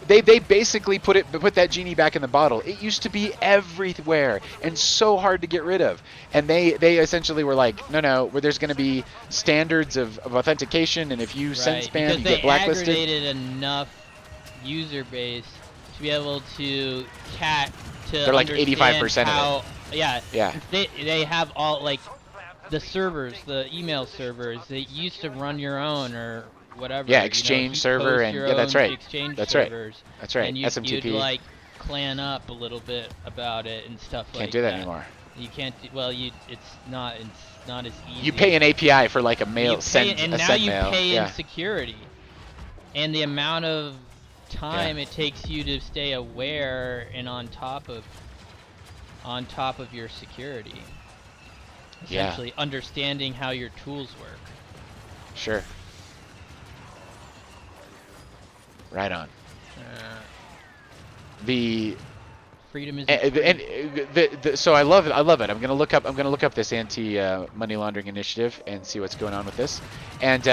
They basically put that genie back in the bottle. It used to be everywhere and so hard to get rid of. And they essentially were like, no, where there's going to be standards of authentication, and if you send spam, you get blacklisted. Because they aggregated enough user base to be able to They're like 85% how, of it. Yeah. They have all like the servers, the email servers. They used to run your own or whatever. Yeah, Exchange server and that's right. Exchange that's servers. Right. That's right. And SMTP. you'd like clan up a little bit about it and stuff like that. Can't do that anymore. You can't. It's not as easy. You pay an API for like a mail send. And now you pay in security, and the amount of time it takes you to stay aware and on top of your security. Essentially understanding how your tools work. Sure. Right on. The freedom is so I love it. I'm gonna look up this anti money laundering initiative and see what's going on with this. And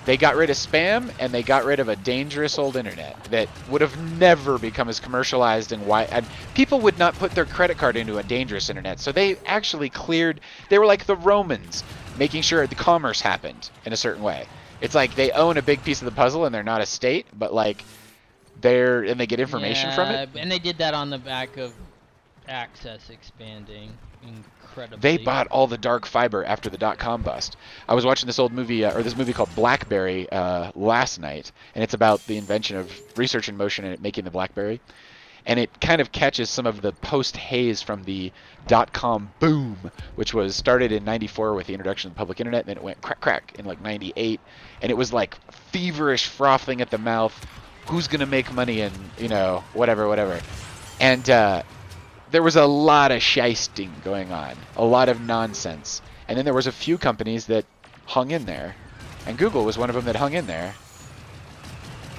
They got rid of spam, and they got rid of a dangerous old internet that would have never become as commercialized and wide. And people would not put their credit card into a dangerous internet. So they actually cleared. They were like the Romans, making sure the commerce happened in a certain way. It's like they own a big piece of the puzzle, and they're not a state, but like they get information from it. And they did that on the back of access expanding. Incredibly. They bought all the dark fiber after the .com bust. I was watching this old movie, or this movie called BlackBerry last night, and it's about the invention of research in motion and making the BlackBerry. And it kind of catches some of the post-haze from the .com boom, which was started in '94 with the introduction of the public internet, and then it went crack in like '98, and it was like feverish frothing at the mouth. Who's gonna make money and whatever, and there was a lot of shysting going on, a lot of nonsense. And then there was a few companies that hung in there. And Google was one of them that hung in there.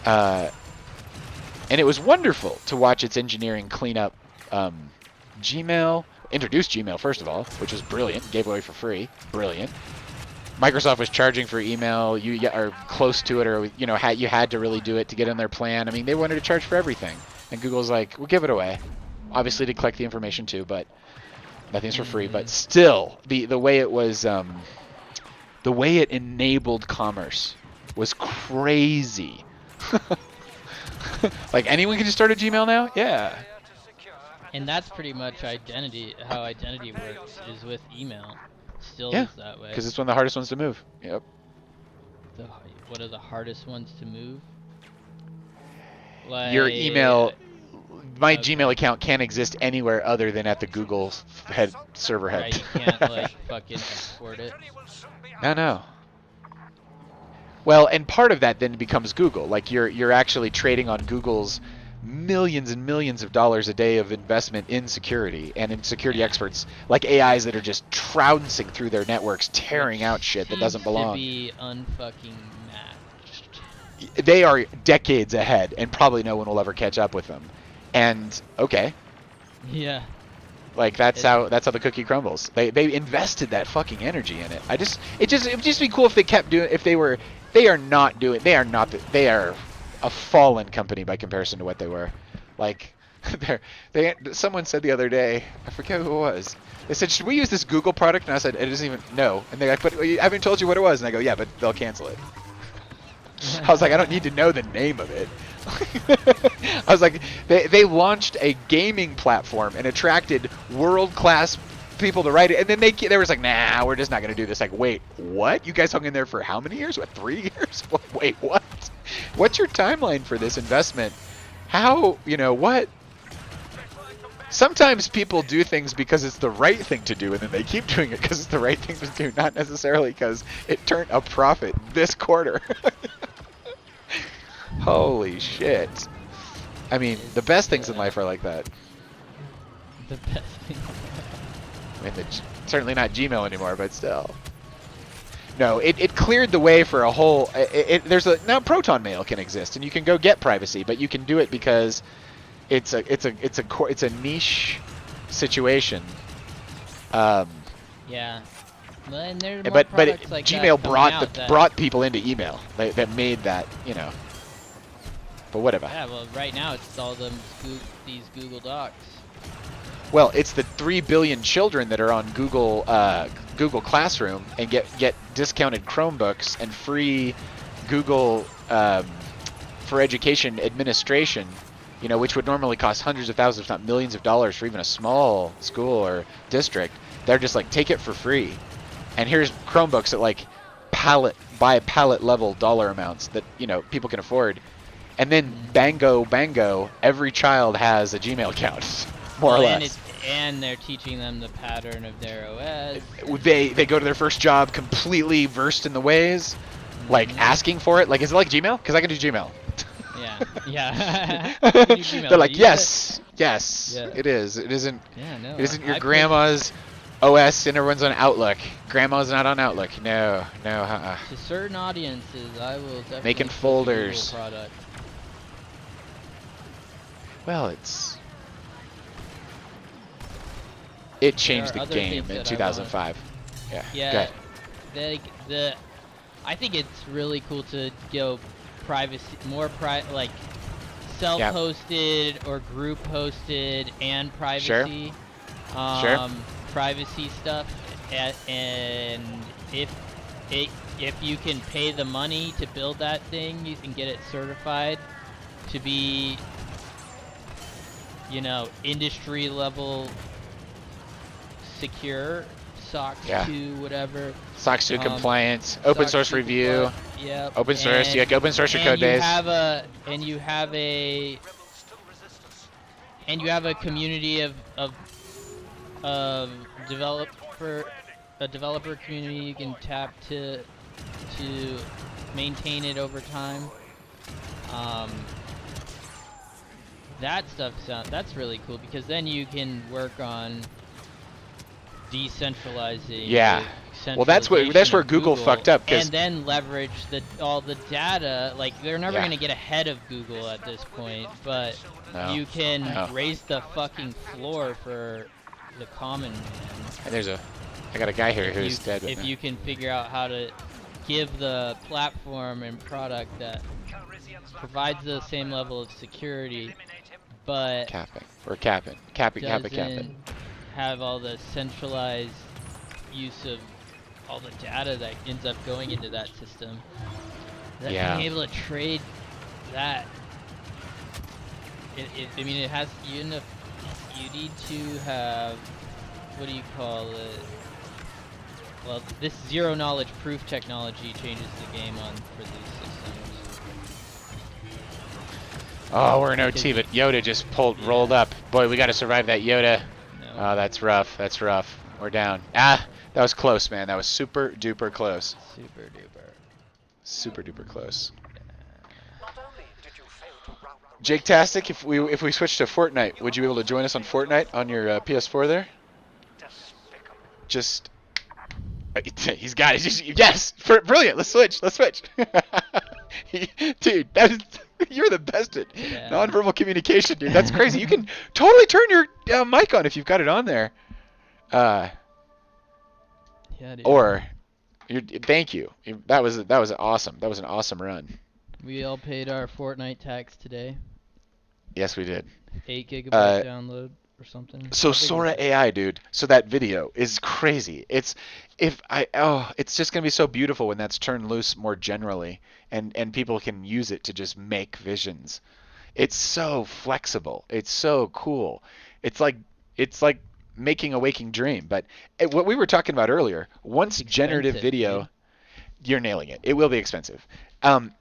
And it was wonderful to watch its engineering clean up Gmail, introduce Gmail first of all, which was brilliant, gave away for free, brilliant. Microsoft was charging for email, you are close to it, or you had to really do it to get in their plan. I mean, they wanted to charge for everything. And Google's like, we'll give it away. Obviously to collect the information too, but nothing's for free. But still, the way it was, the way it enabled commerce was crazy. Like anyone can just start a Gmail now? Yeah. And that's pretty much how identity works, is with email. Still Yeah, is that way. because it's one of the hardest ones to move. Yep. What are the hardest ones to move? Your email. My Gmail account can't exist anywhere other than at the Google server head. Right, you can't like fucking export it. No. Well, and part of that then becomes Google. Like you're actually trading on Google's millions and millions of dollars a day of investment in security and in security experts, like AIs that are just trouncing through their networks, tearing out shit that doesn't belong. To be unfucking matched. They are decades ahead, and probably no one will ever catch up with them. And okay, yeah, like that's how the cookie crumbles. They invested that fucking energy in it. It would just be cool if they kept doing. They are a fallen company by comparison to what they were. Like, someone said the other day, I forget who it was. They said, should we use this Google product? And I said, it doesn't even no. And they're like, but I haven't told you what it was. And I go, yeah, but they'll cancel it. I was like, I don't need to know the name of it. I was like, they launched a gaming platform and attracted world-class people to write it, and then they was like, nah, we're just not going to do this. Like, wait, what? You guys hung in there for how many years? What, 3 years? Wait, what? What's your timeline for this investment? How, what? Sometimes people do things because it's the right thing to do, and then they keep doing it because it's the right thing to do, not necessarily because it turned a profit this quarter. Holy shit. I mean, the best things in life are like that. The best thing. I mean, certainly not Gmail anymore, but still. No, it cleared the way for a whole. Now Proton Mail can exist, and you can go get privacy, but you can do it because it's a niche situation. Yeah. And there are more but products like Gmail that brought people into email. That made that, But whatever. Yeah, well, right now it's all these Google Docs. Well, it's the 3 billion children that are on Google Classroom and get discounted Chromebooks and free Google for education administration, which would normally cost hundreds of thousands, if not millions of dollars for even a small school or district. They're just like, take it for free. And here's Chromebooks at like pallet level dollar amounts that, people can afford. And then bango, every child has a Gmail account, more or less. And they're teaching them the pattern of their OS. They go to their first job completely versed in the ways, like asking for it. Like, is it like Gmail? Because I can do Gmail. Yeah. They're like, yes, yeah. It is. It isn't. Yeah, no. It isn't your grandma's OS and everyone's on Outlook. Grandma's not on Outlook. No. To certain audiences, I will definitely making put folders. the Google product. Well, it changed the game in 2005. Yeah. Yeah. I think it's really cool to go privacy, more like self-hosted or group-hosted and privacy. Sure. Privacy stuff, and if you can pay the money to build that thing, you can get it certified to be, you know, industry level secure, SOC 2, whatever. SOC 2 compliance, open source review. Yeah. Open source, you open source your code base. You have a community of developer community you can tap to maintain it over time. That stuff that's really cool, because then you can work on decentralizing. Yeah. Well, that's where Google fucked up, and then leverage all the data. Like, they're never gonna get ahead of Google at this point, but you can raise the fucking floor for the common man. And I got a guy here who's dead. If you can figure out how to give the platform and product that provides the same level of security, but capping. Doesn't have all the centralized use of all the data that ends up going into that system. Being able to trade that, I mean, it has, you need to have, what do you call it? Well, this zero knowledge proof technology changes the game for these systems. Oh, we're in OT, but Yoda just rolled up. Boy, we got to survive that Yoda. No. Oh, that's rough. We're down. Ah, that was close, man. That was super duper close. Super duper close. Jake Tastic, if we switch to Fortnite, would you be able to join us on Fortnite on your PS4 there? Just, he's got it. Yes, brilliant. Let's switch. Dude, you're the best at nonverbal communication, dude. That's crazy. You can totally turn your mic on if you've got it on there. Yeah, dude. Or, thank you. That was awesome. That was an awesome run. We all paid our Fortnite tax today. Yes, we did. 8 GB download or something. So Sora AI, dude. So that video is crazy. It's just gonna be so beautiful when that's turned loose more generally, and people can use it to just make visions. It's so flexible. It's so cool. It's like making a waking dream. But what we were talking about earlier, once generative video, dude. You're nailing it. It will be expensive.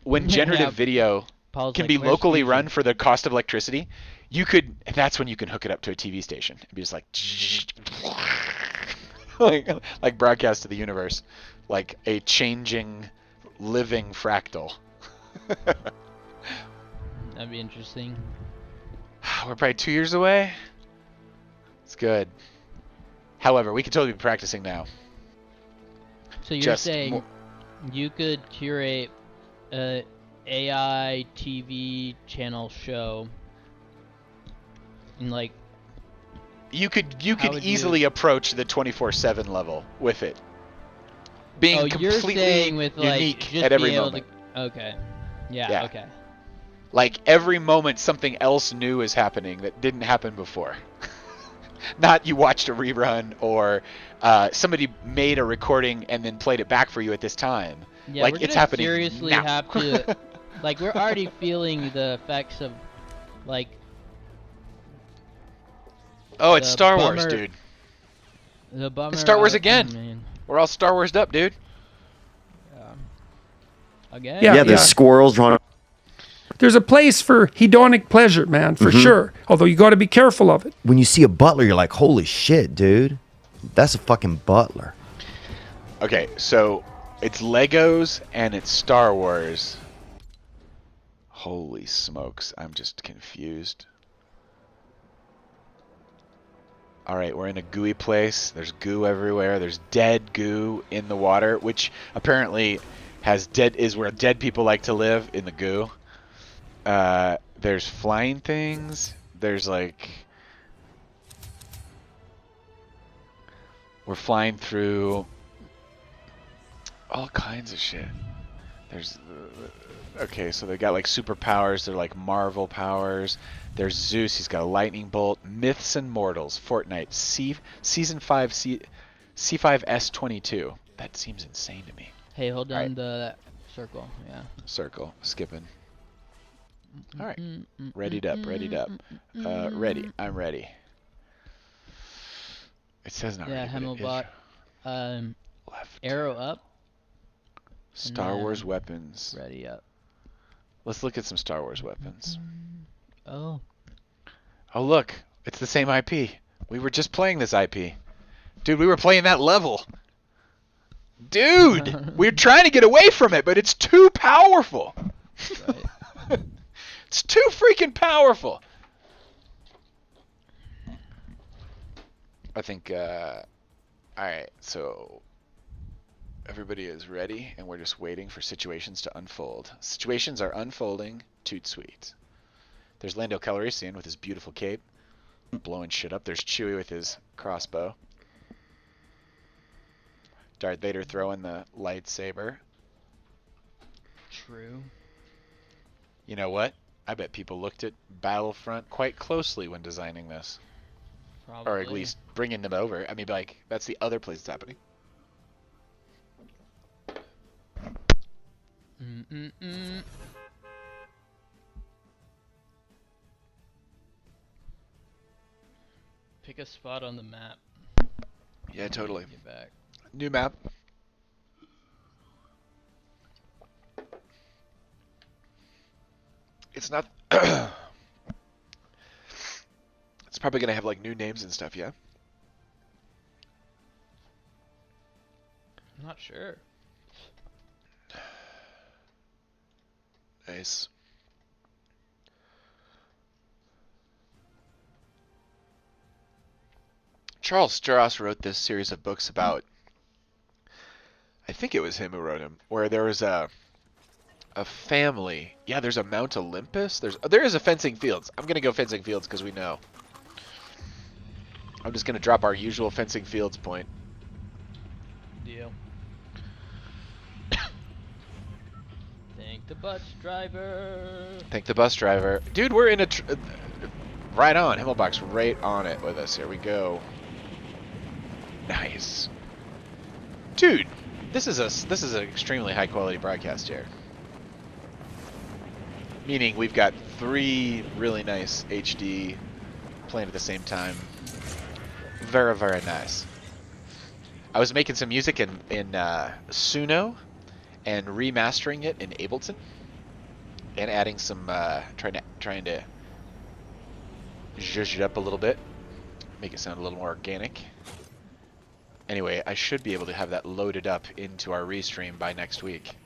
When generative video can be locally run for the cost of electricity, that's when you can hook it up to a TV station and be just like broadcast to the universe, like a changing, living fractal. That'd be interesting. We're probably 2 years away. It's good. However, we could totally be practicing now. So you're saying you could curate a AI TV channel show, and like you could easily approach the 24/7 level with it being completely unique at every moment. Okay. Yeah. Okay. Like every moment something else new is happening that didn't happen before. Not you watched a rerun or somebody made a recording and then played it back for you at this time. Yeah, like it's happening seriously now. Have to, like, we're already feeling the effects of, like. Oh, it's Star Wars, dude. The bummer. It's Star Wars again. We're all Star Wars'd up, dude. Again. Yeah, the squirrels run. There's a place for hedonic pleasure, man, for sure. Although you got to be careful of it. When you see a butler, you're like, holy shit, dude. That's a fucking butler. Okay, so it's Legos and it's Star Wars. Holy smokes, I'm just confused. Alright, we're in a gooey place. There's goo everywhere. There's dead goo in the water, which apparently is where dead people like to live, in the goo. There's flying things. There's like... We're flying through all kinds of shit. There's okay, so they got like superpowers. They're like Marvel powers. There's Zeus. He's got a lightning bolt. Myths and Mortals. Fortnite. Season 5. C5S22. That seems insane to me. Hey, hold down Alright. the circle. Yeah. Circle. Skipping. All right. Readied up. Readied up. Ready. I'm ready. It says not Yeah, ready. Hemmelbot. Left. Arrow up. Star Wars weapons. Ready up. Let's look at some Star Wars weapons. Oh. Oh, look. It's the same IP. We were just playing this IP. Dude, we were playing that level. Dude! We're trying to get away from it, but it's too powerful. Right. It's too freaking powerful. I think, alright, so everybody is ready, and we're just waiting for situations to unfold. Situations are unfolding, toot sweet. There's Lando Calrissian with his beautiful cape, blowing shit up. There's Chewie with his crossbow. Darth Vader throwing the lightsaber. True. You know what? I bet people looked at Battlefront quite closely when designing this. Probably. Or at least bringing them over. I mean, like, that's the other place it's happening. Pick a spot on the map. Yeah, totally. Get back. New map. It's not... It's probably going to have, like, new names and stuff, yeah? I'm not sure. Nice. Charles Stross wrote this series of books about... I think it was him who wrote them, where there was a family. Yeah, there's a Mount Olympus. There is a fencing fields. I'm gonna go fencing fields because we know. I'm just gonna drop our usual fencing fields point. Deal. Thank the bus driver. Thank the bus driver, dude. We're in a right on Himmelbach's right on it with us. Here we go. Nice, dude. This is an extremely high quality broadcast here. Meaning we've got 3 really nice HD playing at the same time. Very, very nice. I was making some music in Suno and remastering it in Ableton and adding some trying to zhuzh it up a little bit, make it sound a little more organic. Anyway, I should be able to have that loaded up into our restream by next week.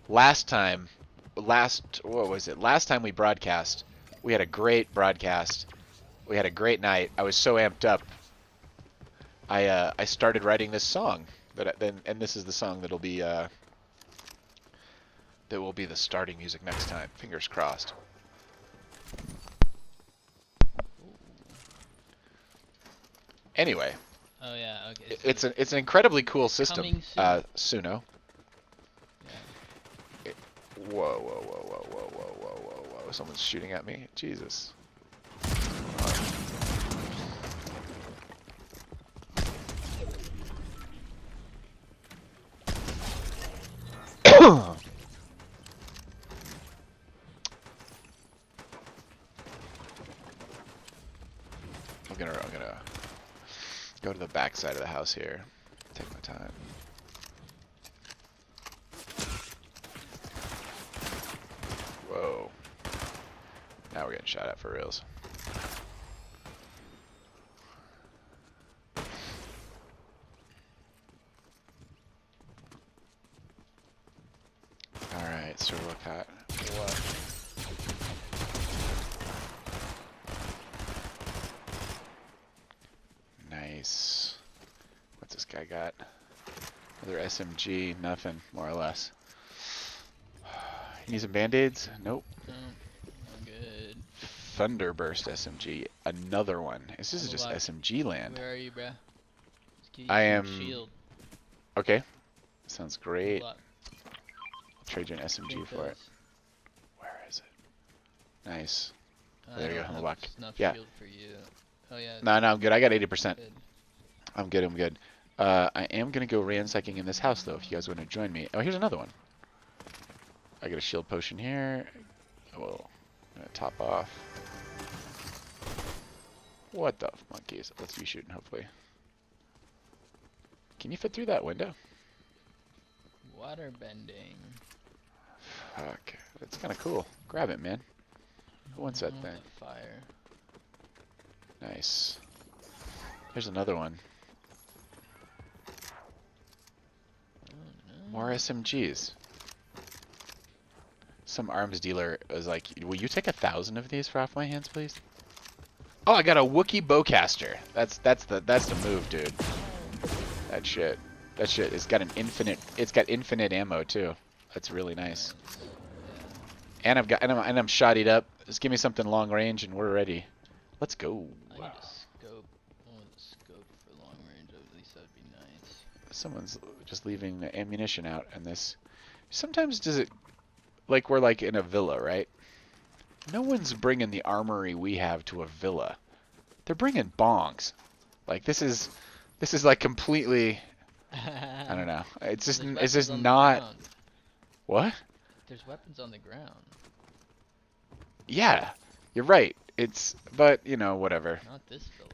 Last time we broadcast, we had a great broadcast. We had a great night. I was so amped up. I started writing this song and this is the song that'll be that will be the starting music next time. Fingers crossed. Anyway. Oh yeah, okay. So It's an incredibly cool system, Suno. Yeah. Whoa! Someone's shooting at me. Jesus. I'm gonna go to the back side of the house here. Take my time. Whoa. Now we're getting shot at for reals. Alright, so look at what? Nice. What's this guy got? Another SMG, nothing, more or less. You need some band-aids? Nope. I'm good. Thunderburst SMG, another one. This is just SMG land. Where are you, bruh? I am... Shield. Okay. Sounds great. trade you an SMG for it. Where is it? Nice. There you go. I'm locked. Yeah. Shield for you. Oh yeah. No, I'm good. I got 80%. Good. I'm good. I am gonna go ransacking in this house though. If you guys want to join me. Oh, here's another one. I got a shield potion here. Well, I'm gonna top off. What the monkeys? Let's be shooting. Hopefully. Can you fit through that window? Water bending. Fuck. That's kind of cool. Grab it, man. Who wants that thing? Fire. Nice. Here's another one. More SMGs. Some arms dealer was like, "Will you take 1,000 of these for off my hands, please?" Oh, I got a Wookiee bowcaster. That's the move, dude. That shit has got it's got infinite ammo too. That's really nice. And I'm shottied up. Just give me something long range and we're ready. Let's go. I need a scope. I want a scope for long range. At least that'd be nice. Someone's just leaving the ammunition out in this. Sometimes does it, like we're like in a villa, right? No one's bringing the armory we have to a villa. They're bringing bongs. Like this is like completely. I don't know. It's just not. What? There's weapons on the ground. Yeah, you're right. But you know, whatever. Not this villa.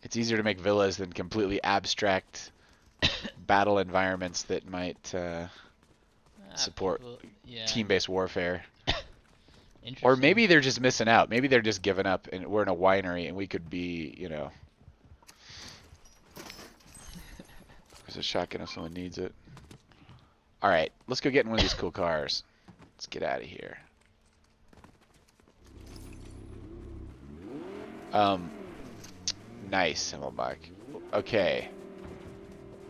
It's easier to make villas than completely abstract battle environments that might support team-based warfare. Or maybe they're just missing out. Maybe they're just giving up, and we're in a winery, and we could be, you know. There's a shotgun if someone needs it. All right, let's go get in one of these cool cars. Let's get out of here. Nice, Himmelbach. Okay.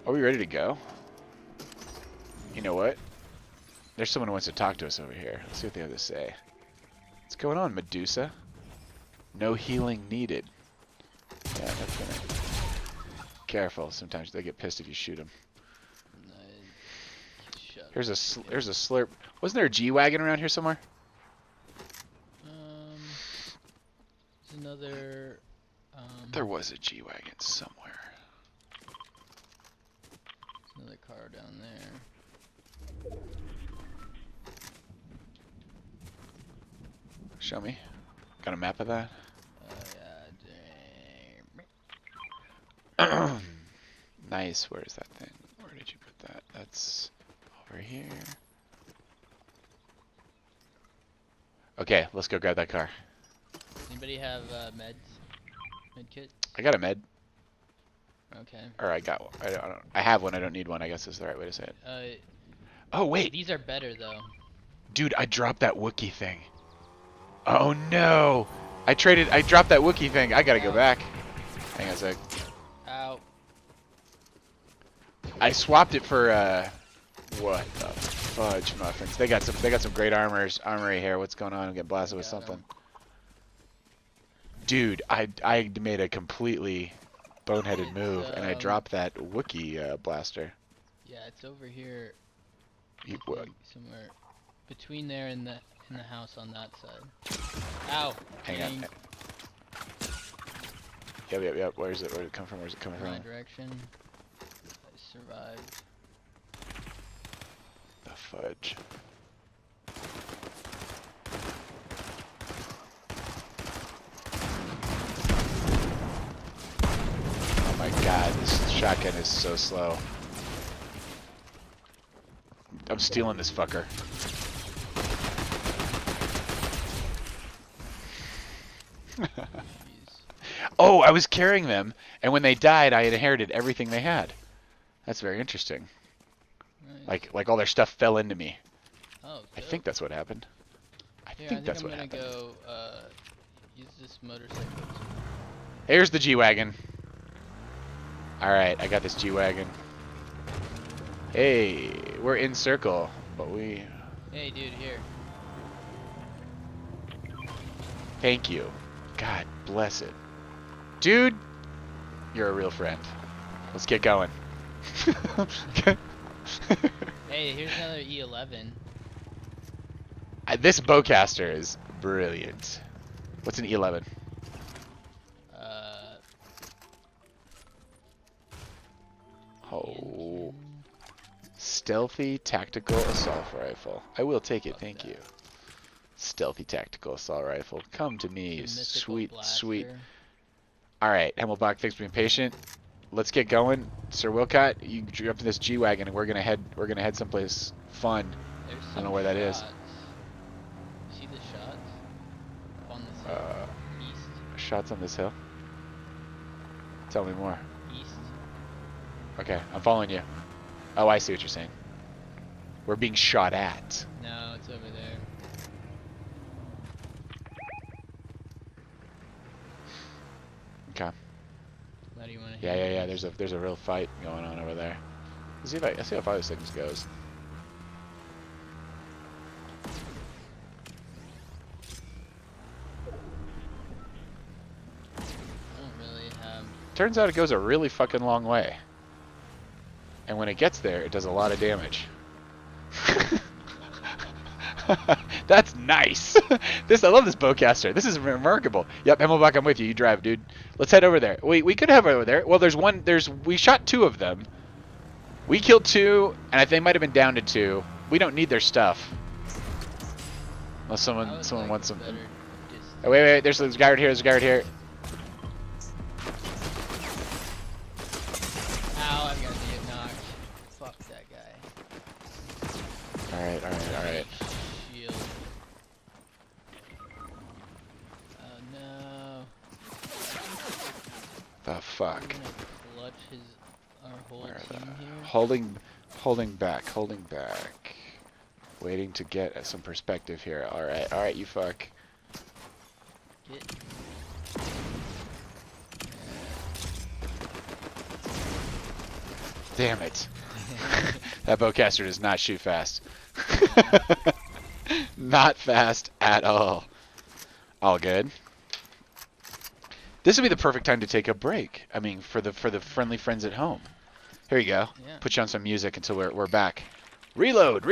Are we ready to go? You know what? There's someone who wants to talk to us over here. Let's see what they have to say. What's going on, Medusa? No healing needed. Yeah, that's gonna... Careful, sometimes they get pissed if you shoot them. Here's a slurp. Wasn't there a G-Wagon around here somewhere? There's another... There was a G-Wagon somewhere. There's another car down there. Show me. Got a map of that? Yeah, Nice. Where is that thing? Where did you put that? That's over here. Okay, let's go grab that car. Anybody have meds? Med kit? I got a med. Okay. Or I got one. I have one. I don't need one. I guess is the right way to say it. Oh wait. These are better though. Dude, I dropped that Wookiee thing. Oh no! I dropped that Wookiee thing. I gotta go back. Hang on a sec. Ow. I swapped it for what the fudge muffins? They got some great armory here. What's going on? I'm getting blasted with something. Dude, I made a completely boneheaded move and I dropped that Wookiee blaster. Yeah, it's over here. What? Somewhere between there and the house on that side. Ow. Hang on. Yep. Where's it come from? Where's it coming from? My direction. I survived. The fudge. Oh my god, this shotgun is so slow. I'm stealing this fucker. Oh, I was carrying them, and when they died, I inherited everything they had. That's very interesting. Nice. Like all their stuff fell into me. Oh, I think that's what happened. I think that's what happened. I'm gonna go use this motorcycle. Here's the G-Wagon. Alright, I got this G-Wagon. Hey, we're in circle, but we... Hey, dude, here. Thank you. God bless it. Dude, you're a real friend. Let's get going. Hey, Hey, here's another E11. This bowcaster is brilliant. What's an E11? Oh. Stealthy tactical assault rifle. I will take it, thank you. Stealthy tactical assault rifle. Come to me, sweet, sweet. Alright, Himmelbach, thanks for being patient. Let's get going. Sir Wilcott, you jump in this G-Wagon and we're gonna head someplace fun. I don't know where that is. See the shots? On this hill. East. Shots on this hill? Tell me more. East. Okay, I'm following you. Oh, I see what you're saying. We're being shot at. No, it's over there. Okay. Why do you want to Yeah. There's a real fight going on over there. Let's see how far this thing goes. I don't really have... Turns out it goes a really fucking long way. And when it gets there, it does a lot of damage. That's nice. I love this bowcaster. This is remarkable. Yep, Himmelbach, I'm with you. You drive, dude. Let's head over there. We could have over there. Well, we shot 2 of them. We killed 2, and they might have been down to 2. We don't need their stuff. Unless someone wants something. Oh, wait. There's a guy right here. Ow, I'm gonna get knocked. Fuck that guy. Alright. Shield. Oh no. The fuck? I'm gonna clutch our whole team here. Holding back. Waiting to get some perspective here. Alright, you fuck. Get. Damn it. That bowcaster does not shoot fast. Not fast at all. All good. This would be the perfect time to take a break. I mean, for the friendly friends at home. Here you go. Yeah. Put you on some music until we're back. Reload.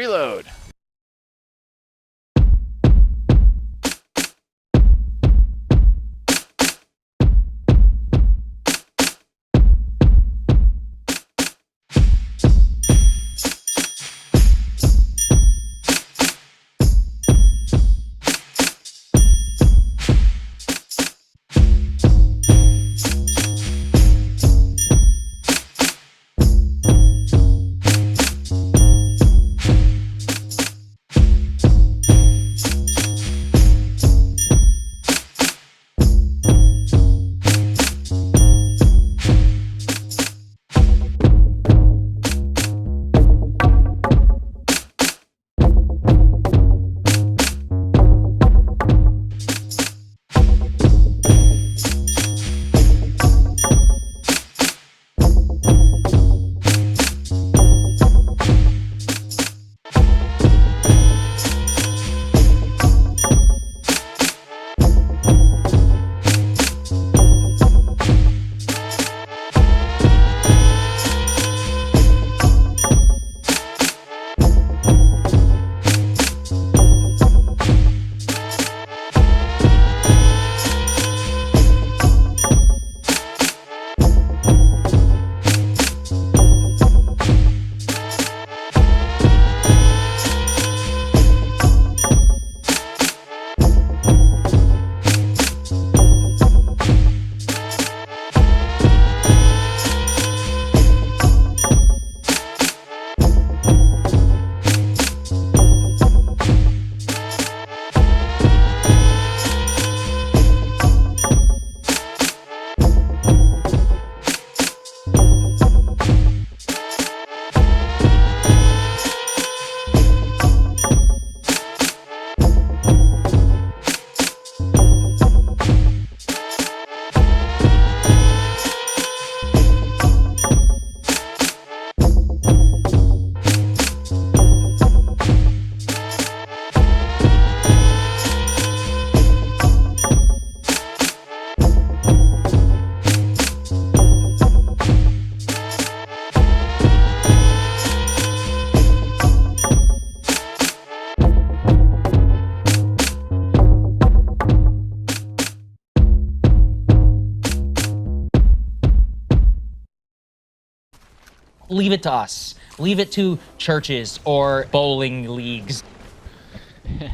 leave it to us. Leave it to churches or bowling leagues.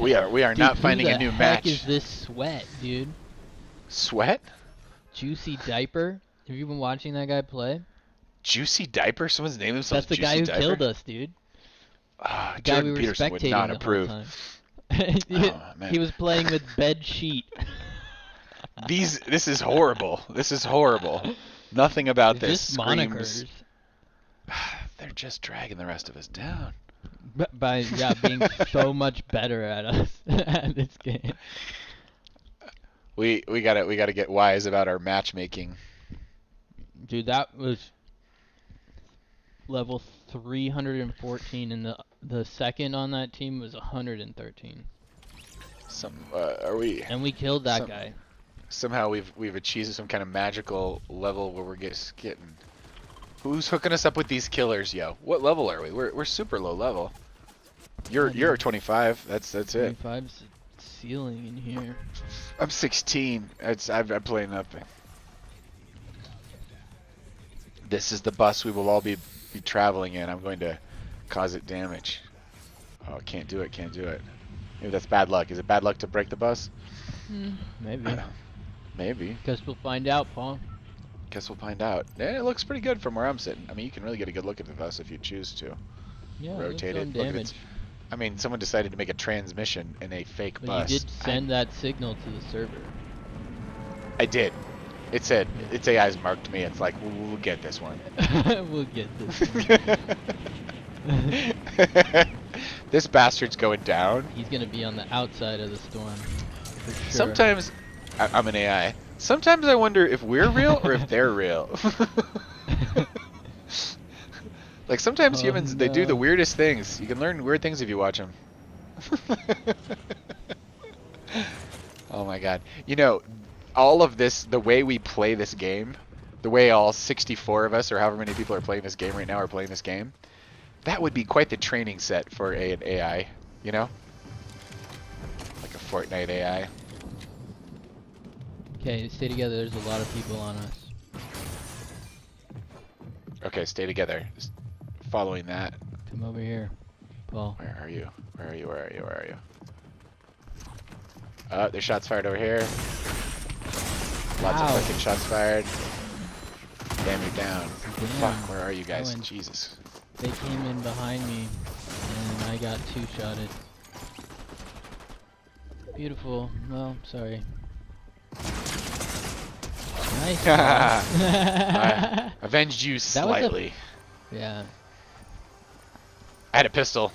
We are Dude, not finding a who new the match. heck is this Sweat, dude? Sweat? Juicy Diaper? Have you been watching that guy play? Juicy Diaper? Someone's named themselves That's the Juicy guy who Diaper? killed us, dude. Ah, The guy Jordan we were Peterson would spectating not the approve. whole time. Man. He was playing with bed sheet. This is horrible. This is horrible. Nothing about They're this just screams. monikers. They're just dragging the rest of us down. By being so much better at us at this game. We gotta get wise about our matchmaking. Dude, that was level 314, and the second on that team was 113. Are we? And we killed that guy. Somehow we've achieved some kind of magical level where we're getting. Who's hooking us up with these killers, yo? What level are we? We're super low level. You're 25. That's it. 25's ceiling in here. I'm 16. I'm playing nothing. This is the bus we will all be traveling in. I'm going to cause it damage. Oh, can't do it. Maybe that's bad luck. Is it bad luck to break the bus? Maybe. Maybe. Guess we'll find out, Paul. Guess we'll find out. Yeah, it looks pretty good from where I'm sitting. I mean, you can really get a good look at the bus if you choose to. Yeah, Rotate it. Look at its. I mean, someone decided to make a transmission in a fake But bus. you did send that signal to the server. I did. It said its AI's marked me. It's like we'll get this one. We'll get this one. This bastard's going down. He's gonna be on the outside of the storm. For sure. Sometimes I'm an AI. Sometimes I wonder if we're real or if they're real. Like sometimes humans, they do the weirdest things. You can learn weird things if you watch them. Oh my god. You know, all of this, the way we play this game, the way all 64 of us or however many people are playing this game right now are playing this game, that would be quite the training set for an AI, you know? Like a Fortnite AI. Okay, stay together. There's a lot of people on us. Okay, stay together. Just following that. Come over here, Paul. Where are you? Where are you? Where are you? Where are you? There's shots fired over here. Lots of fucking shots fired. Damn, you're down. Damn. Fuck, where are you guys? Oh, and Jesus. They came in behind me, and I got two-shotted. Beautiful. Well, sorry. Nice. I avenged you slightly. Yeah. I had a pistol.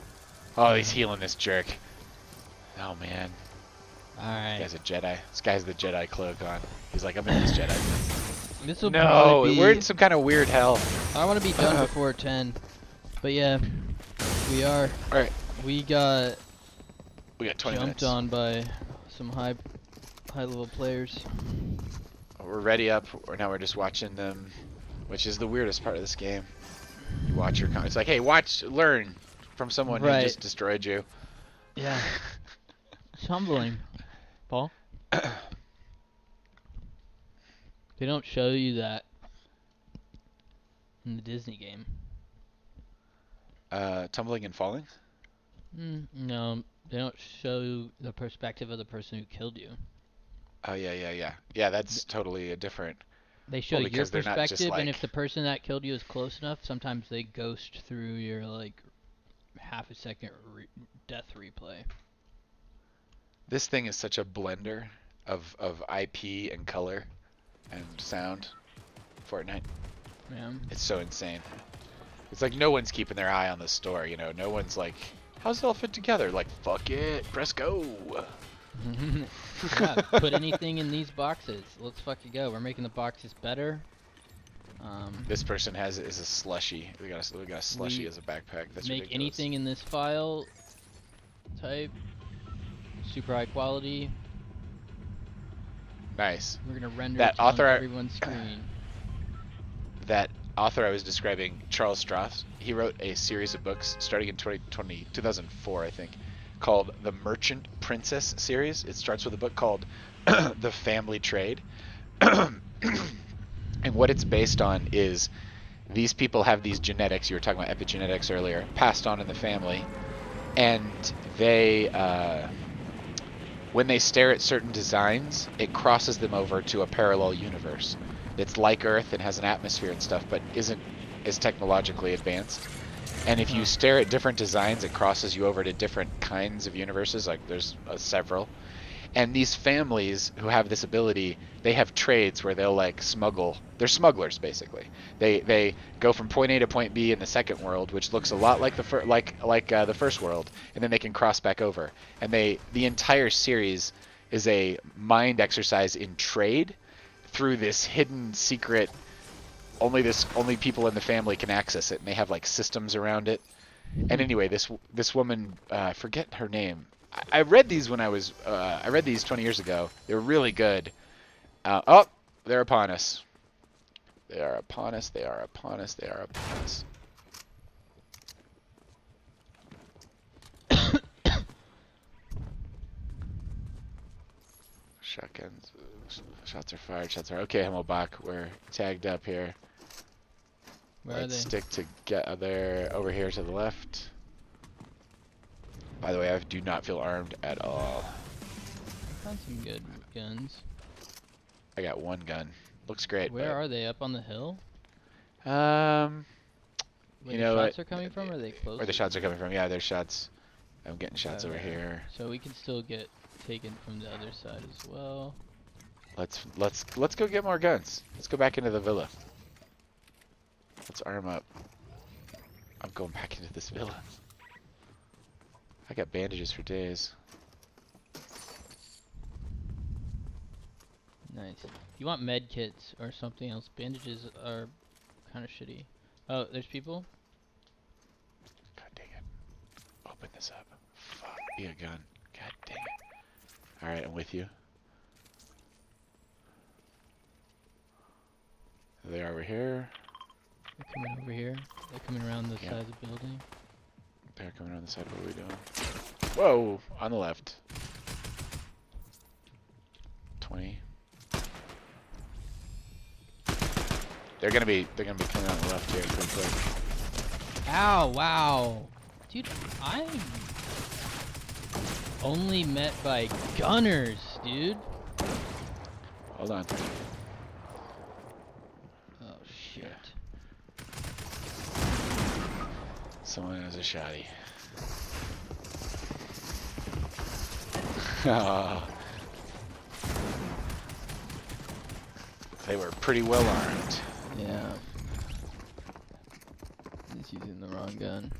Oh, he's healing this jerk. Oh, man. Alright. This guy's a Jedi. This guy's the Jedi cloak on. He's like, I'm in this Jedi. This will No, probably be... we're in some kind of weird hell. I want to be done before 10. But yeah, we are. Alright. We got 20 jumped minutes. on by some high-level players. We're ready up, or now we're just watching them, which is the weirdest part of this game. You watch your it's like, hey, learn from someone who just destroyed you. Yeah. It's humbling, Paul. They don't show you that in the Disney game. Tumbling and falling? No, they don't show the perspective of the person who killed you. Oh, yeah. Yeah, that's totally a different... They show your because they're not just perspective, and like- if the person that killed you is close enough, sometimes they ghost through your, like, half-a-second death replay. This thing is such a blender of IP and color and sound. Fortnite. Yeah. It's so insane. It's like no one's keeping their eye on the store, you know? No one's like, how's it all fit together? Like, fuck it, press go. Yeah, put anything in these boxes. Let's fucking go. We're making the boxes better. This person is a slushy. We got a slushy as a backpack. That's make ridiculous. anything in this file type super high quality. Nice. We're gonna render That it on author- everyone's screen. That author I was describing, Charles Stross, he wrote a series of books starting in 2004, I think, called the Merchant Princess series. It starts with a book called The Family Trade. And what it's based on is these people have these genetics. You were talking about epigenetics earlier, passed on in the family, and they, when they stare at certain designs, it crosses them over to a parallel universe that's like Earth and has an atmosphere and stuff, but isn't as technologically advanced. And if you stare at different designs, it crosses you over to different kinds of universes. Like there's several. And these families who have this ability, they have trades where they'll like smuggle. They're smugglers basically. They go from point A to point B in the second world, which looks a lot like the the first world, and then they can cross back over. And the entire series is a mind exercise in trade through this hidden secret. Only people in the family can access it, and they have like systems around it. And anyway, this woman, I forget her name. I read these when I read these 20 years ago. They were really good. Oh, they're upon us. They are upon us. They are upon us. They are upon us. Shotguns. Shots are fired. Shots are okay. Himmelbach, we're tagged up here. Where Let's are they? stick together over here to the left. By the way, I do not feel armed at all. I found some good guns. I got one gun. Looks great. Where are they? Up on the hill? Where Where the shots are coming from? Or are they close? Where the shots are coming from? Yeah, there's shots. I'm getting shots over here. So we can still get taken from the other side as well. Let's go get more guns. Let's go back into the villa. Let's arm up. I'm going back into this villa. I got bandages for days. Nice. You want med kits or something else? Bandages are kind of shitty. Oh, there's people? God dang it. Open this up. Fuck. Be a gun. God dang it. Alright, I'm with you. They are over here. They're coming over here. They're coming around the side of the building. They're coming around the side. What are we doing? Whoa! On the left. 20. They're gonna be coming on the left here pretty quick. Ow! Wow! Dude, I'm only met by gunners, dude. Hold on. Oh shit. Someone has a shotty. Oh. They were pretty well armed. Yeah. He's using the wrong gun.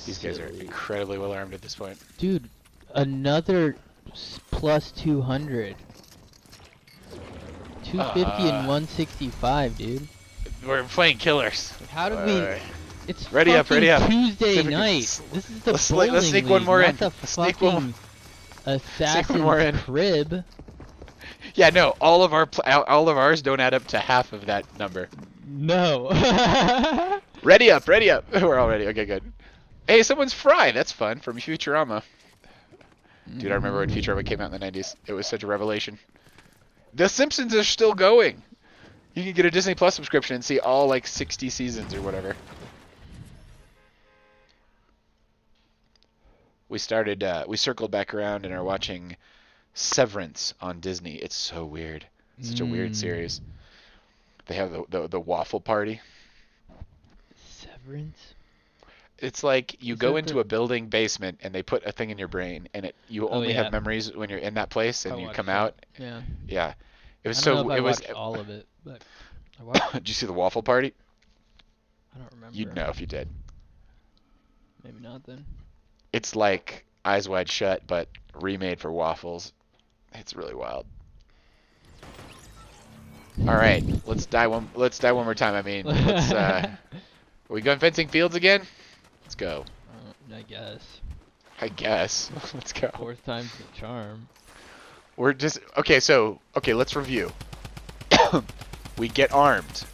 These guys are incredibly well armed at this point. Dude, another plus 200. 250 and 165, dude. We're playing killers. How did we? It's ready up, ready up. Tuesday night. This is the let's bowling sneak one more league, in. not the Let's sneak one fucking more Assassin's in. Crib. Yeah, no, all of ours don't add up to half of that number. No. Ready up, ready up. We're all ready. Okay, good. Hey, someone's Fry. That's fun from Futurama. Dude, I remember when Futurama came out in the 90s. It was such a revelation. The Simpsons are still going. You can get a Disney Plus subscription and see all like 60 seasons or whatever. We circled back around and are watching Severance on Disney. It's so weird. It's such a weird series. They have the waffle party. Severance? It's like you go into a building basement and they put a thing in your brain and you only have memories when you're in that place and you come out. Yeah. Yeah. It was I don't know if I was watched all of it, but I watched. Did you see the waffle party? I don't remember. You'd know if you did. Maybe not then. It's like Eyes Wide Shut, but remade for waffles. It's really wild. All right, let's die one more time. I mean, are we going fencing fields again? Let's go. I guess. I guess. Let's go. Fourth time's the charm. We're just okay. Let's review. We get armed.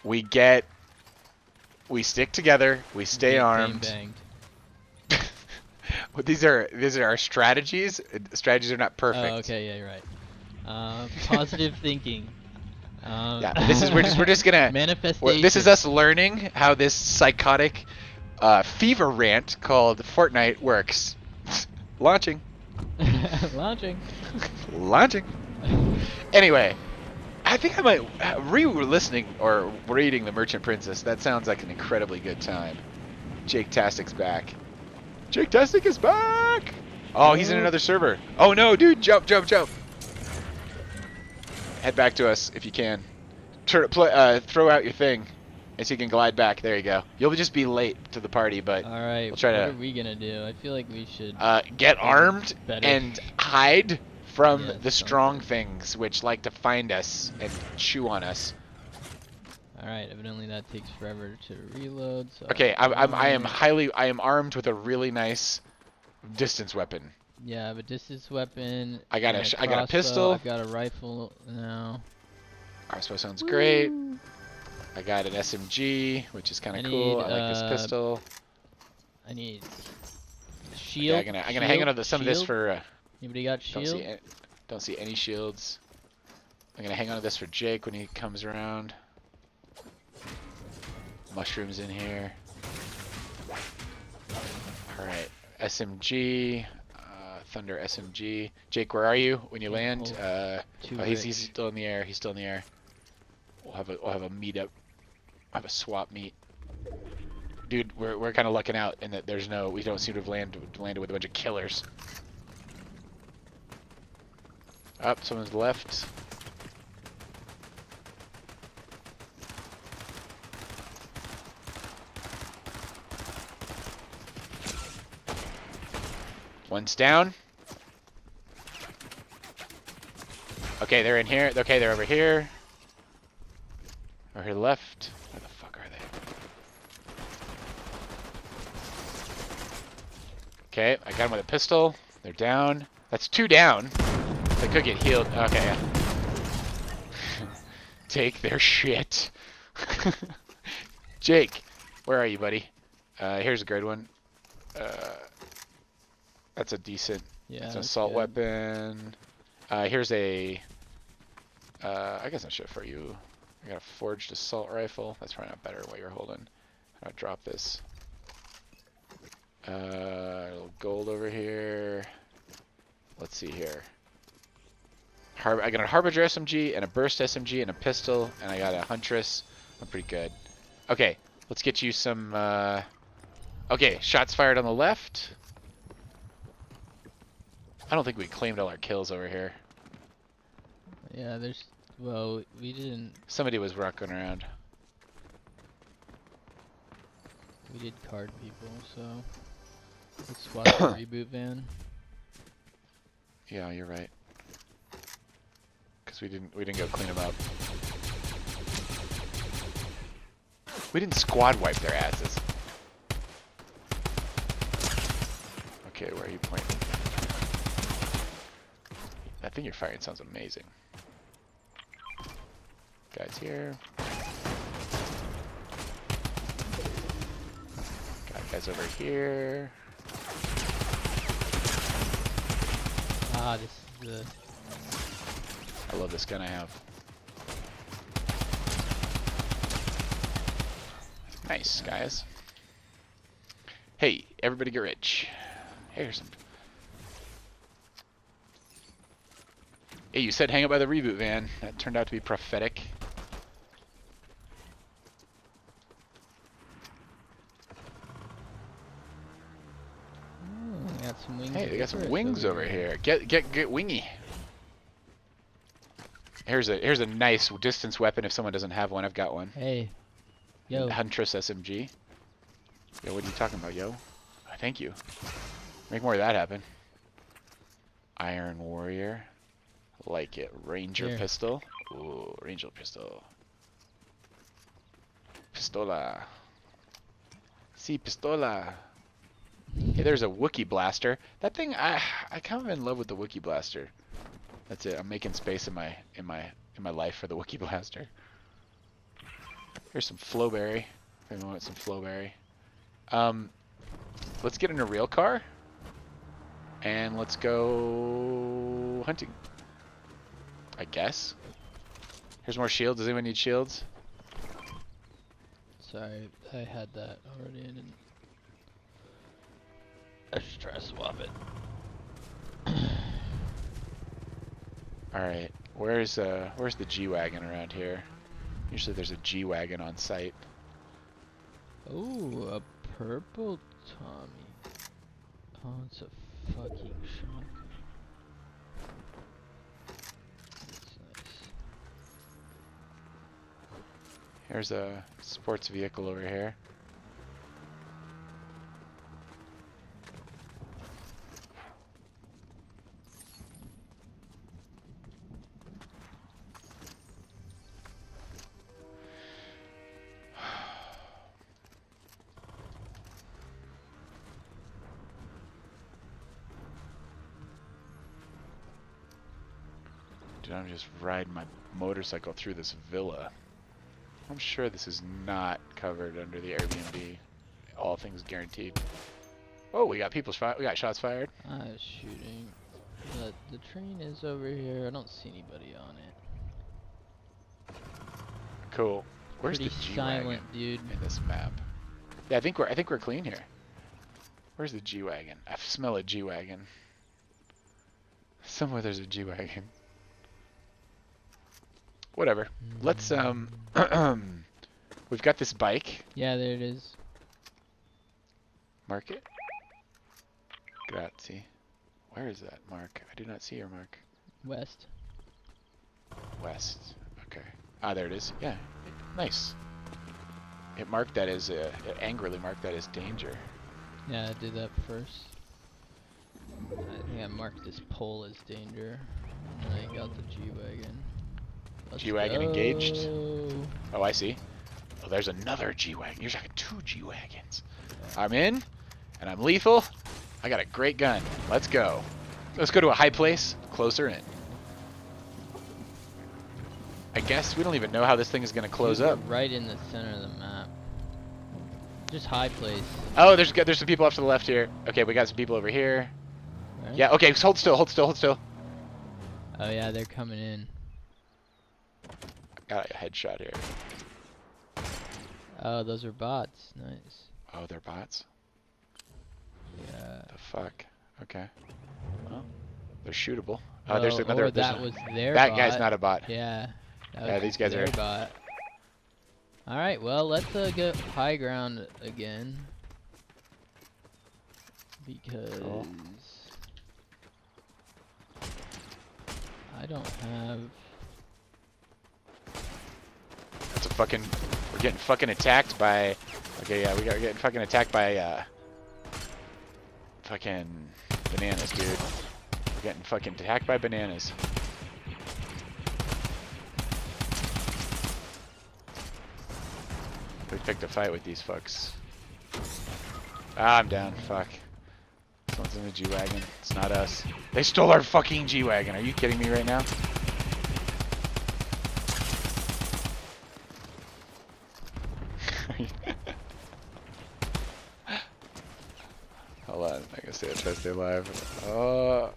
We stick together. We stay armed. Banged. These are our strategies. Strategies are not perfect. Oh, okay, yeah, you're right. Positive thinking. Yeah, but this is we're just gonna Manifestation. this is us learning how this psychotic fever rant called Fortnite works. Launching. Launching. Launching. Anyway, I think I might re-listening or reading The Merchant Princess. That sounds like an incredibly good time. Jake Tastic's back. Jake Tastic is back! Oh, he's in another server. Oh no, dude, jump, jump, jump. Head back to us if you can. Throw out your thing, and so you can glide back. There you go. You'll just be late to the party, but All right. we'll try what to. are we gonna do? I feel like we should. Get armed better. and hide from Yeah, the strong things, which like to find us and chew on us. All right. Evidently that takes forever to reload. So Okay, I am armed with a really nice distance weapon. Yeah, but distance weapon. I got and I got a crossbow. pistol. I've got a rifle now. Crossbow sounds great. I got an SMG, which is kind of cool. I like this pistol. I need shield. Okay, I'm gonna hang on to some of this shield? for. Anybody got shield? Don't see any shields. I'm gonna hang on to this for Jake when he comes around. Mushrooms in here. All right, SMG, Thunder SMG. Jake, where are you when you land? He's still in the air. He's still in the air. We'll have a meetup. We'll have a swap meet. Dude, we're kind of lucking out in that we don't seem to have landed with a bunch of killers. Up, someone's left. One's down. Okay, they're in here. Okay, they're over here. Over here left. Where the fuck are they? Okay, I got them with a pistol. They're down. That's 2 down. They could get healed. Okay, yeah. Take their shit. Jake, where are you, buddy? Here's a good one. That's a decent. Yeah. That's an assault weapon. Here's a. I guess I should for you. I got a forged assault rifle. That's probably not better than what you're holding. I'll drop this. A little gold over here. Let's see here. I got a Harbinger SMG and a Burst SMG and a pistol, and I got a Huntress. I'm pretty good. Okay, let's get you some. Okay, shots fired on the left. I don't think we claimed all our kills over here. Yeah, well, we didn't. Somebody was rocking around. We did card people, so let's swap the reboot van. Yeah, you're right. Because we didn't go clean them up. We didn't squad wipe their asses. Okay, where are you pointing? That thing you're firing sounds amazing. Guys here. Got guys over here. Ah, this is the. I love this gun I have. Nice, guys. Hey, everybody get rich. Here's some. Hey, you said hang out by the reboot van. That turned out to be prophetic. Oh, got some wings. Hey, they got some wings over here. Get wingy. Here's a nice distance weapon if someone doesn't have one. I've got one. Hey, yo. Huntress SMG. Yo, what are you talking about, yo? Thank you. Make more of that happen. Iron Warrior. Like it. Ranger Here. pistol. Ooh, Ranger pistol. Pistola. Si, pistola. Hey, there's a Wookiee blaster. That thing, I kind of in love with the Wookiee blaster. That's it. I'm making space in my life for the Wookiee blaster. Here's some flowberry. If anyone wants some flowberry. Let's get in a real car. And let's go hunting. I guess. Here's more shields. Does anyone need shields? Sorry, I had that already. I didn't. I should try to swap it. All right. Where's the G-Wagon around here? Usually there's a G-Wagon on site. Oh, a purple Tommy. Oh, it's a fucking shotgun. That's nice. Here's a sports vehicle over here. Dude, I'm just riding my motorcycle through this villa. I'm sure this is not covered under the Airbnb. All things guaranteed. Oh, we got we got shots fired. I was shooting, but the train is over here. I don't see anybody on it. Cool. Where's Pretty the G-Wagon silent, dude. in this map? Yeah, I think we're clean here. Where's the G-Wagon? I smell a G-Wagon. Somewhere there's a G-Wagon. Whatever. Let's we've got this bike. Yeah, there it is. Mark it. Grazie. Where is that mark? I do not see your mark. West. West. Okay. Ah, there it is. Yeah. Nice. It marked that as it angrily marked that as danger. Yeah, I did that first. I think I marked this pole as danger. And I got the G-Wagon. G-Wagon engaged. Oh, I see. Oh, there's another G-Wagon. You're talking 2 G-Wagons. I'm in, and I'm lethal. I got a great gun. Let's go. Let's go to a high place, closer in. I guess we don't even know how this thing is going to close up. Right in the center of the map. Just high place. Oh, there's some people off to the left here. Okay, we got some people over here. Right? Yeah, okay, hold still, hold still, hold still. Oh yeah, they're coming in. Got a headshot here. Oh, those are bots. Nice. Oh, they're bots? Yeah. The fuck? Okay. Well, they're shootable. Well, There's another. or that was their that bot. guy's not a bot. Yeah. That Yeah, was these guys their are. bot. All right. Well, let's get high ground again. Because Cool. I don't have. That's a fucking. We're getting fucking attacked by. Okay, yeah, we're getting fucking attacked by fucking bananas, dude. We're getting fucking attacked by bananas. We picked a fight with these fucks. Ah, I'm down. Fuck. Someone's in the G-Wagon. It's not us. They stole our fucking G-Wagon. Are you kidding me right now? Hold on. I gotta try to stay alive. Oh.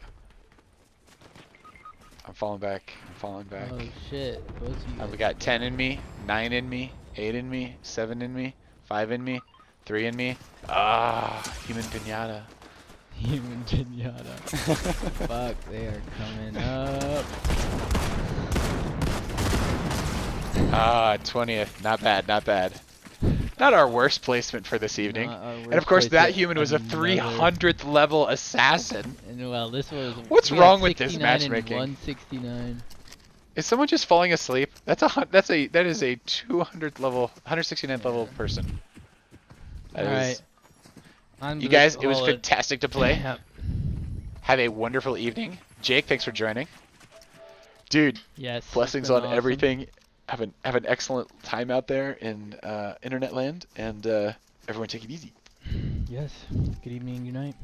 I'm falling back. I'm falling back. Oh shit! Both of you We guys got 10 in me, 9 in me, 8 in me, 7 in me, 5 in me, 3 in me. Ah, human pinata. Human pinata. Fuck, they are coming up. Ah, 20th. Not bad, not bad. Not our worst placement for this evening. Not our And worst of course, that placement. human was a Another- 300th level assassin. And well, this was. What's we got wrong with this 69 and matchmaking? 169. Is someone just falling asleep? That is a 200th level, 169th level person. That is- Alright. You guys, it was fantastic to play. Yep. Have a wonderful evening. Jake, thanks for joining. Dude, Yes. it's blessings been on awesome. everything. Have an excellent time out there in internet land, and everyone take it easy. Yes. Good evening, good night.